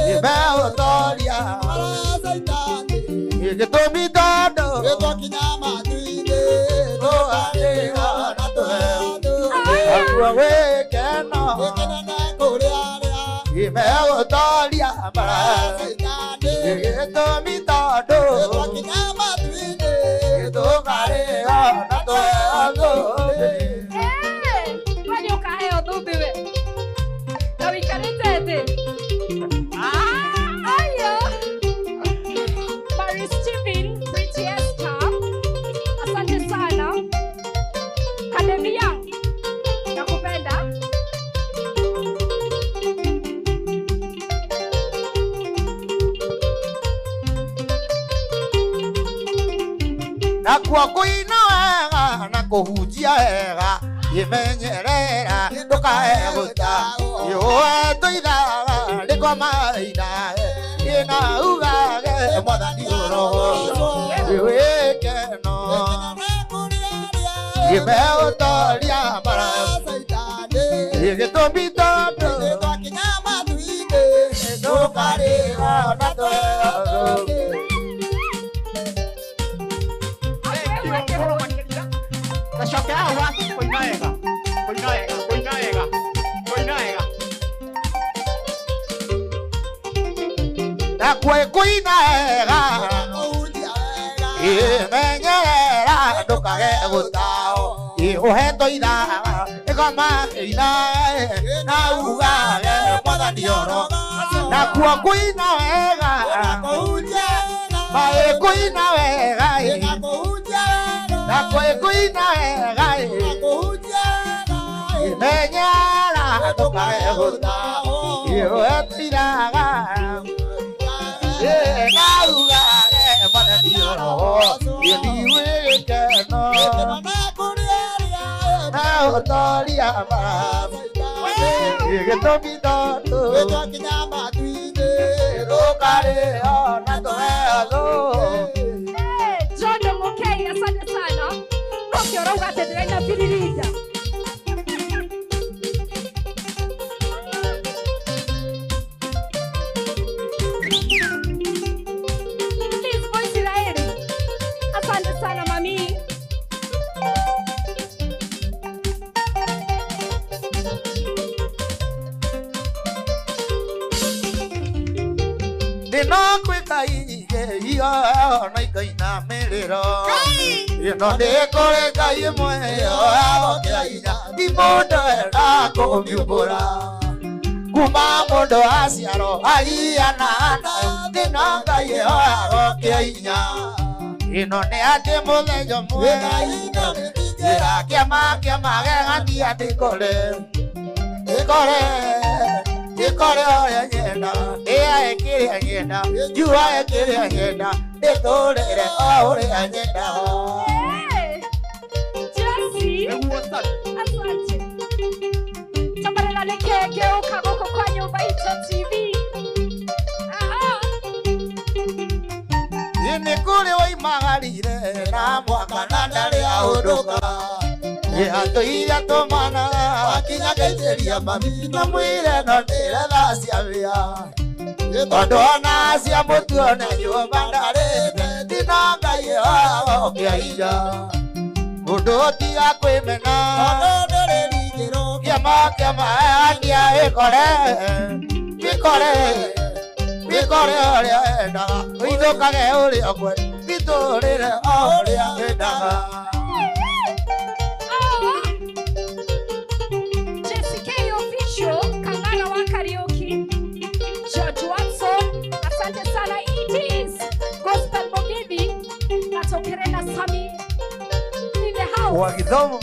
gĩmeũtoria gĩtũmi tondũ gĩtwakinya matu-inĩ tũgarĩra na tũheo naguo gĩkeno gĩmeũtoria gĩtũmi tondũ na kwa kuina wega na kuhunjia wega imenyerera ndukae guta iwe tuithaga niko maina ina ugage mwathani uroho iwikeno imeutoria mara igitũmi tondũ ndukarĩra na tweo na kwe kuina ega imenyerera ndukage gutao iuhetwo ithaga ikoma ina na ugage mwathani oro na kwa kuina wega mae kuina wega na kwe kuina wega imenyerera ndukage gutao iuhetwo ithaga John Mokei, asante sana. Roki oroga tendera ina piririta. Asante sana mami. Dino kwika inye iyo no ikaina miriro ino ndikore ngai mwe yo kiraina imondo era kumiumbura kuma mundu aciaro agiana dino ngai yo kiraina ino ne ate muthejo mwe ira kiama gegani atikore ikore oya nyenda iya ekire nyenda jua ekire nyenda itorere ore anyenda Jesse. Asante. Tabarela lekeke ukagoko kwa nyumba hicho TV. ini kule waimagarire na mwaka nandari ahuduka atoira tomana akinya gaitheria mami na mwire no ndĩretha cia wĩa tondũ ona cia mũtu ona nyũmba ndarĩte ndina ngai wao kĩaiya mũndũ tiga kwĩmena kĩama kĩama andia gĩkore wikore uria endaga uithukage uria kwenda witurire uria wendaga Jessica Official Kang'ara wa karaoke George Watson asante sana EDs Gospel Mogithi natokere na Sami in the house wagithomo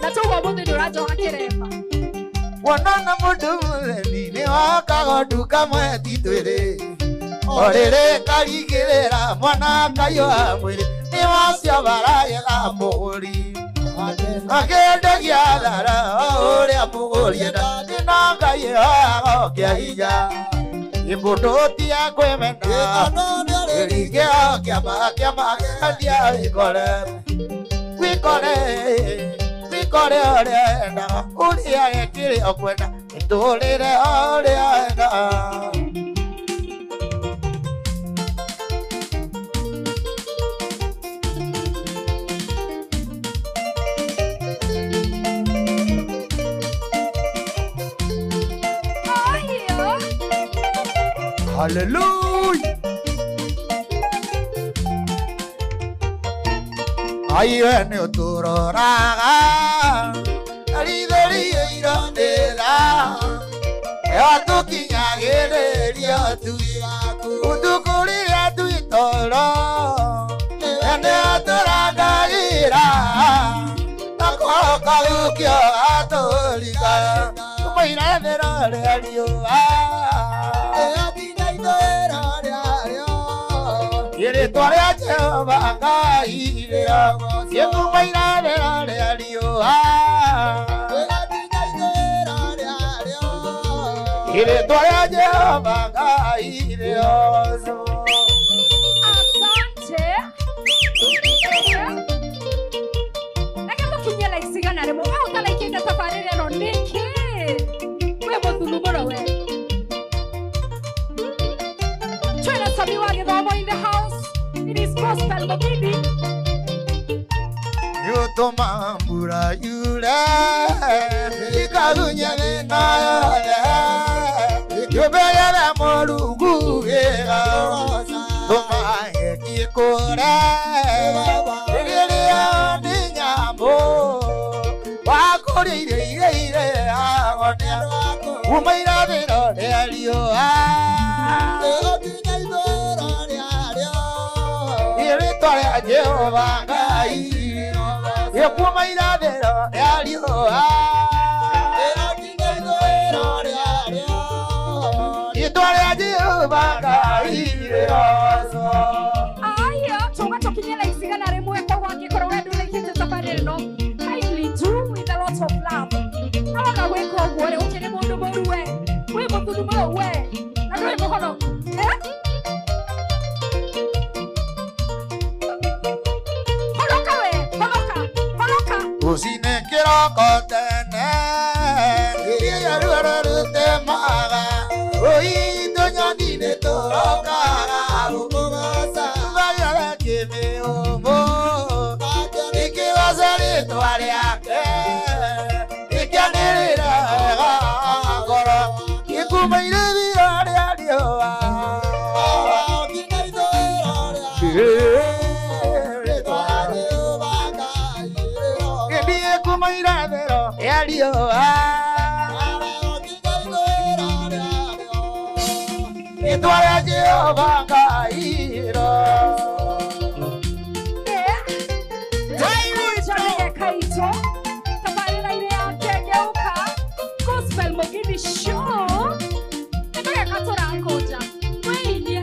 natuwa mundu nduraja wa kiremba wonana mundu mutheni ni wakaga nduka mweti twiri orire karigirira mwana kayo mwiri ni wacia barayega muguri akendagia thara uria muguri enda na ngai agokia hinya imundu tia kwemena irigea kiama kendia wikore uria endaga uria gekire okwenda iturire uria endaga Hallelujah. Ayo ni uturoraga aridori irondera atukinyagireria utukuria tuitoro ene aturangagira akoroka ukio atulika tumairathera riariua Ritwa ria Jehova Ngai rio siekumairathera riariua ritwa ria Jehova Ngai rio asante nakemukinyela isigana rimo utalaikenda tafarire no niki we muthulumuro we China Sami wa githomo in the house it is Gospel Mogithi yutuma mbura yure ikagunyane nayo yubeyere Mulungu wega tuma ekikure igiria ni nyambo wakuriire agonia umairathiro riariua ritwa ria Jehova Ngai ikumairathiro riariua ritwa ria Jehova Ngai rioco aya tonga tokinyela isigana rimwe kwa wangikoro wedu lekite tafarire no kindly do with a lot of love awaga weko ogwore ukene mundu moruwe we muthulumuro we na ndoi muhono Usine kiroko tene iria rurute maga oi donyani torokaga umugosa vaya kimi omo ikiwazari twari ake ikianirira goro ikumaire vira rioa kumairathero riariua ritwa ria Jehova Ngai kaito tafarira ile yake geuka Gospel Mogithi show nitoke katora koja weini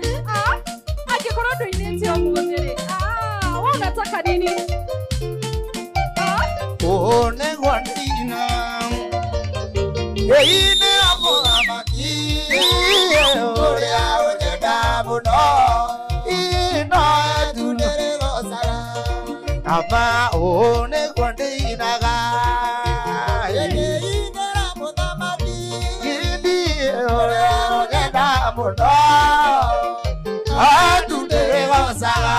akikoro ndoinete omugothere wewe unataka nini one gwandina eine amamaki uria unyenda muno ino tunere gosara aba one gwandinaga eine amamaki uria unyenda muno atunere gosara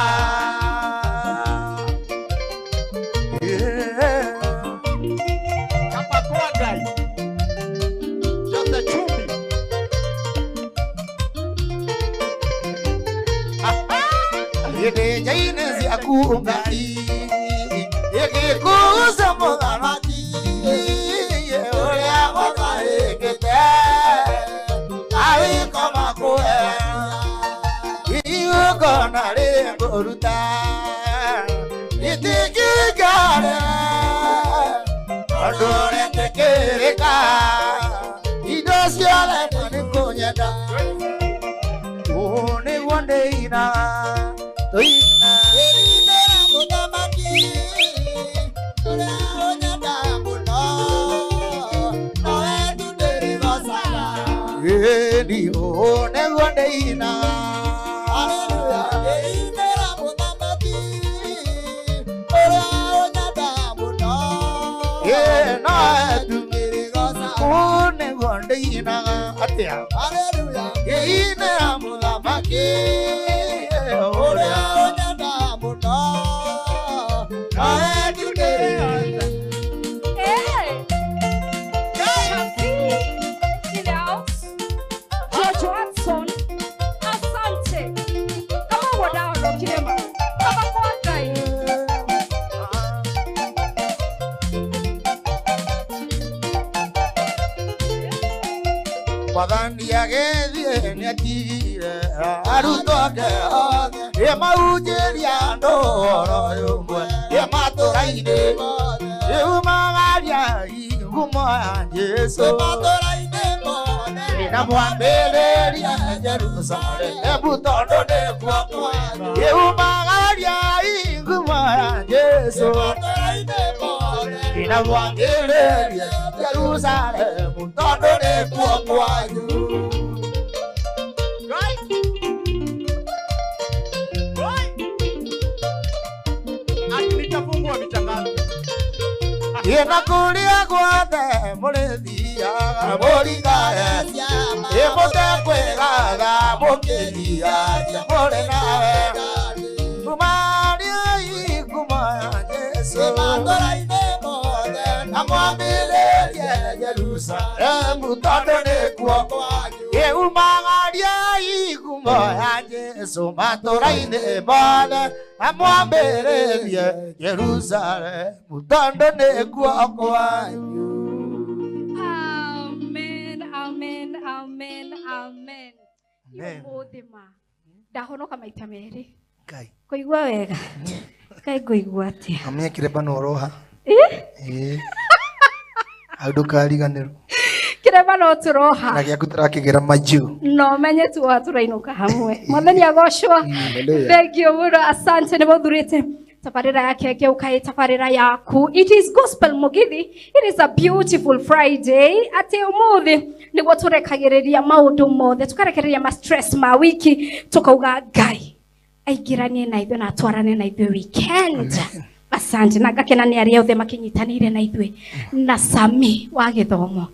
Ngai Ikikuza muthamaki Uria gutharikite Awiko makue Igukona ringuruta Itikigare Andu retekirika Indo ciothe nĩkũnyenda nĩguo ndĩina tũina ĩrindĩra mũthamaki ũrĩa ũnyenda mũno nowe tu ndĩrĩgocaga nĩguo ndĩina ĩrindĩra mũthamaki ũrĩa ũnyenda mũno nowe tu nĩguo ndĩinaga atĩa ine amuthamaki uria unyenda muno nawe ndĩrĩgocaga In the house, George Watson, asante. Kama wadau ndo kirema, kama kwa Ngai. Mwathani agethie nĩatigire arutwo ake othe ĩmaunjĩria andũ ũhoro ũmwe ĩmatũra-inĩ rĩu magaria ngumo ya Jesũ na mwambĩrĩria Jerusalemu tondũ nĩkuo kwega rĩu magaria ngumo ya Jesũ na mwambĩrĩria Jerusalemu tondũ nĩkuo kwanyu Ina kuria guothe mũrĩthiaga mũringae ĩmũtekwegatha mũkĩriaria mũrĩ nawe kumariai ngumo ya Jesũ na mwambĩrĩrie Jerusalemu tondũ nĩkuo kwanyu ĩumagariai ngumo ya Jesũ matũra-inĩ mothe na mwambĩrĩrie Jerusalemu tondũ nĩkuo kwanyu. Amen, amen, amen, amen. Mũthima ndahonoka maita merĩ Ngai kũigua wega Ngai ngũigua atĩa amĩekire bano oroha hau ndũkariganĩrwo kĩrema no tũroha na gĩaku tũrakĩgera maju no menye tuoha tũrainũka hamwe Mwathani agocwo thengio mũno asante nĩ mũthurĩte tabarĩra yake ngĩũka tabarĩra yaku it is gospel Mugithi it is a beautiful Friday atĩ ũmũthĩ nĩguo tũrekagĩrĩria maũndũ mothe tũkarekereria ma stress ma wiki tũkauga Ngai aingĩranie na ithuĩ na atwarane na ithuĩ weekend asante na ngakena nĩ arĩa othe makinyitanĩire na ithuĩ na Sami wa gĩthomo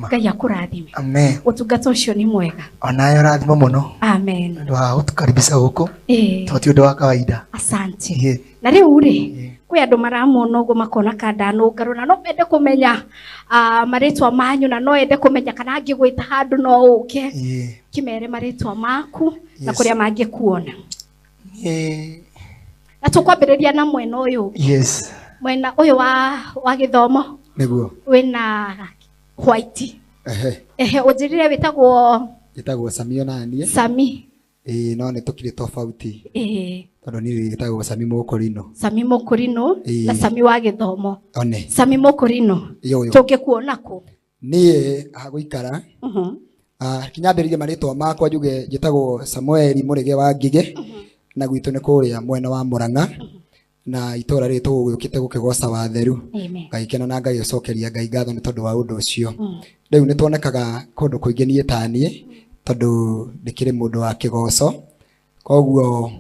Ngai akũrathime amen ũtungata ũcio nĩ mwega onayo rathimo mũno amen nĩ wa gũtũkaribisha gũkũ toti ũndũ wa kawaida asante na rĩu rĩ kwĩ andũ maramona ũguo makona kandanũngarũ na no mende kũmenya marĩtwa manyu na no ende kũmenya kana angĩgwĩta handũ no ũke kĩmere marĩtwa maku na kũrĩa mangĩkuona na tũkwambĩrĩria na mwena ũyũ mwena ũyũ wa gĩthomo nĩguo wĩna white ũnjĩrire wĩtagwo Sami onanie Sami no nĩ tũkire tofauti tondũ niĩ wĩtagwo Sami Mũkũrinũ na Sami wa gĩthomo one Sami Mũkũrinũ tũngĩkuona kũ niĩ hagũikara kinyambĩrĩrie marĩtwa makwa njuge njĩtagwo Samueli Mũrĩge wa Ngigĩ na gwitũ nĩ kũrĩa mwena wa Mũrang'a na itũra rĩrĩ tũgũgĩũkĩte gũkĩgoca watheru ngagĩkena na ngagĩcokeria Ngai ngatho nĩ tondũ wa ũndũ ũcio rĩu nĩ tuonekaga kũndũ kũingĩ niĩ taniĩ tondũ ndĩkĩrĩ mũndũ wa kĩgoco koguo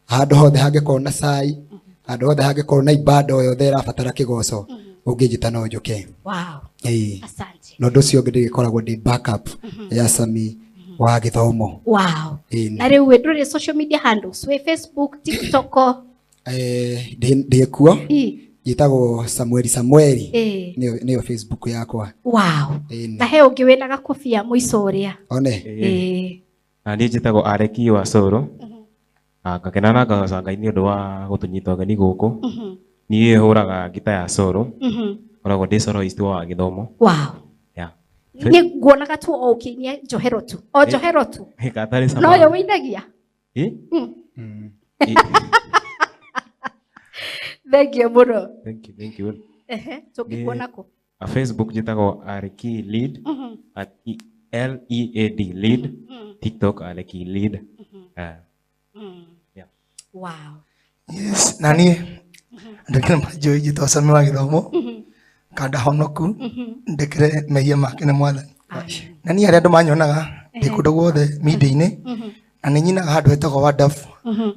handũ hothe hangĩkorwo na cai handũ hothe hangĩkorwo na ibada o yothe ĩrabatara kĩgoco ũngĩnjĩta no njũke asante na ũndũ ũcio ũngĩ ndĩgĩkoragwo ndĩ backup ya Sami wa gĩthomo na rĩu ndũrĩ social media handles we Facebook TikTok ndĩkuo njĩtagwo Samueli nĩyo Facebook yakwa na he ũngĩ wĩna gakobia mũico ũrĩa one na niĩ njĩtagwo Areki wa Coro Ngakena na ngacoka Ngai nĩ ũndũ wa gũtũnyita ũgeni gũkũ. Niĩ hũraga gita ya solo. Koragwo ndĩ soloist wa gĩthomo. Wow. Yeah. Nĩ nguonaga tu o ũkĩinia njohero tu. O njohero tu. Gatarĩ sama. No yo wĩinagia? Thank you mũno. Thank you. Tũngĩkuona kũ? Facebook njĩtagwo Areki Lead. LEAD Lead. TikTok Areki Lead. Yeah. Wow. Yes, nani ndekere majoi jito sami wa githomo kada honoku ndekere mehia make ne mwathani nani hari andu manyonaga ndikundu guothe media-ini na ni nyinaga handu hetagwo Wadafu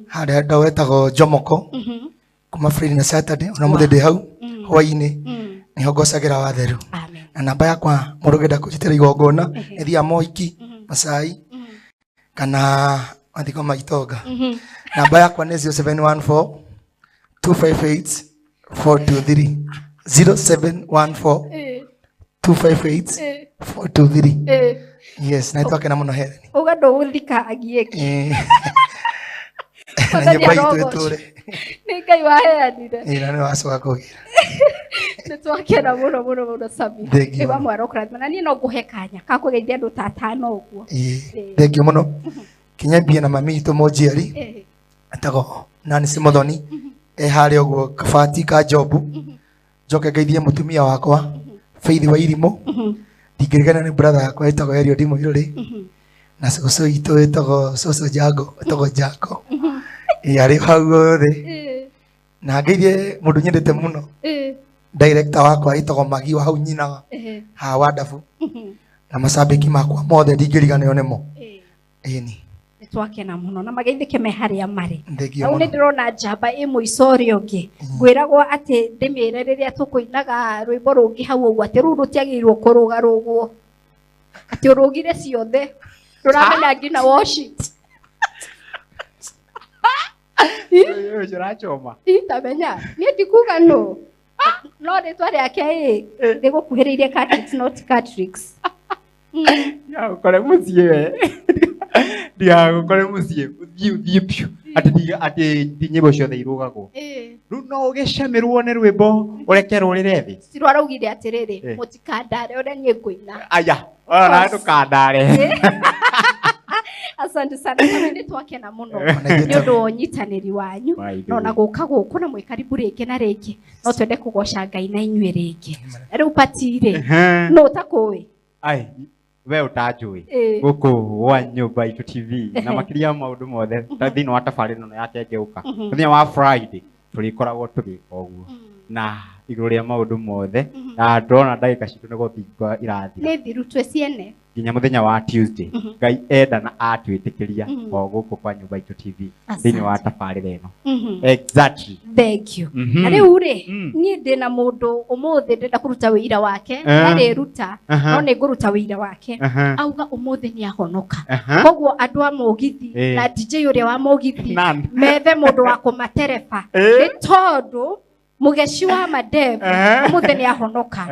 hari handu hetagwo Jomoko kuma Friday na Saturday ona muthĩ ndĩ hau hwaĩ-inĩ niho ngocagira watheru na namba yakwa mũndũ ũngĩenda kũnjĩtĩra igongona ĩthiaga mohiki macai kana mathiko ma itonga namba yakwa nĩ 0714 258 423 0714 258 423 yes na twake na muno Helen ugando uthika agieki na nyumba itu eture ni Ngai waheanire ira ni wacoka kugira ni twake na muno Sami iwa mwaro kurathima na ni no nguhe kanya ka kugeithia andu tatano uguo thengio muno kinyambia na mami itu mojiari atago nani Simothoni hari uguo kabati ka Jobu njoke ngeithie mutumia wakwa Faith wa Irimo ndingirigana ni brother yakwa etagwo Elio Ndimo Iruri na soso itu etagwo soso Jago etagwo Jago ari hau othe na ngeithie mundu nyendete muno director wakwa etagwo Magi wa hau nyinaga ha Wadafu na masabiki makwa mothe ndingirigana yo nemo ni twake na muno na mageithike me haria mari au ni ndirona njamba imwe icorio ngi ngwiragwo ati ndimire riria tukuinaga rwimbo rungi hau uguo ati ru rutiagirwo kuruga ruguo ati urugire ciothe ruramenya ngina worship yo jurachoma itamenya ni ndikuga no ritwa riake rigukuhiriirie Catrix not Catrix ya ukore mucie we dia ukore mucie uthie pio ati nyimbo ciothe irugagwo ru no ugicemirwo ni rwimbo urekerwo rire thi cirwaraugire atiriri mutikandare ore nie kuina aya ora ndukandare asante sana kama ni twake na muno ni undu onyitaniri wanyu no na guka guku na mwe karibu ringi na ringi no twende kugoca Ngai na inyue ringi riu patire no takui ai we utajui guku wa nyumba itu TV na makiria maundu mothe thini wa tabarĩra no yake ngeuka thini wa Friday turikoragwo tugika uguo na iguru ria maundu mothe na ndona ndagika citu ni guthinga irathi ni thiru twe ciene nginya muthenya wa Tuesday Ngai enda na atwitikiria o guku kwa nyumba itu TV thini wa tabarĩra ino exactly thank you ari ure ni ndina mundu umuthi ndenda kuruta wira wake ari ruta no ni nguruta wira wake auga umuthi ni ahonoka koguo andu a mugithi na DJ uria wa mugithi methe mundu wa kumaterefa ni tondu mugeci wa madev umuthi ni ahonoka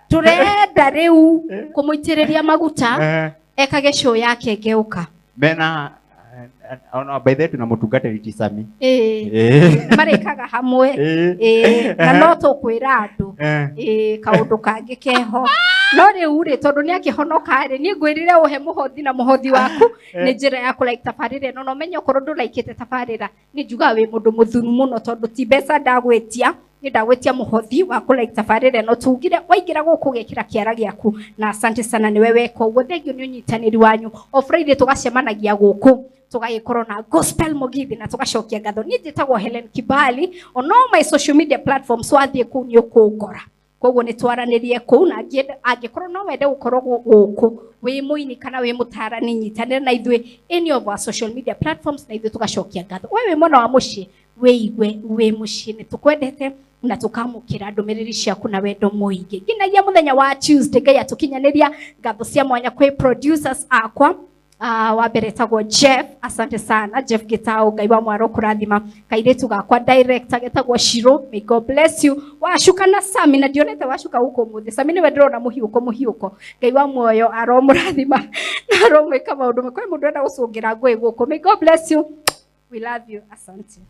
turenda riu kumuitiriria maguta ekage show yake ngeuka bena ona by the way tuna mutungatiri ti Sami marikaga hamwe na no tukwira andu kaundu kangi keho no riu ri tondu ni akihonoka ri ni ngwirire uhe muhothi na muhothi waku ni njira ya kulike tabarire no menyo korwo ndulaikite tabarira ni njuga wi mundu muthuru muno tondu ti mbeca ndagwetia ni ndagwetia muhothi wa kulike tabarire no tugire waingira guku gekira kiara giaku na asante sana ni wewe koguo thengio ni unyitaniri wanyu o Friday tugacemanagia guku tugagikorwo na gospel mugithi na tugacokia ngatho ni njitagwo Helen Kibali on all my social media platforms wathie ku ni ukungora koguo ni twaranirie ku na angikorwo no wende gukorwo guku wi muini kana wi mutarani nyitanire na ithwe any of our social media platforms na ithwe tugacokia ngatho wewe mwana wa muci weigwe we muci ni tukwendete na tukamukira ndumiriri ciaku na wendo muingi nginagia muthenya wa Tuesday Ngai atukinyaniria ngatho cia mwanya kwi producers akwa wa mbere tagwo Jeff asante sana Jeff Gitau Ngai wa mwaro kurathima kairetu gakwa director getagwo Shiro may God bless you washuka na Sami na dionete washuka huko muthi Sami ni wendirona muhiuko Ngai wa muoyo aromurathima na aromweka maundu mekwe mundu enda gucungira ngwe guko may God bless you We love you. Asante.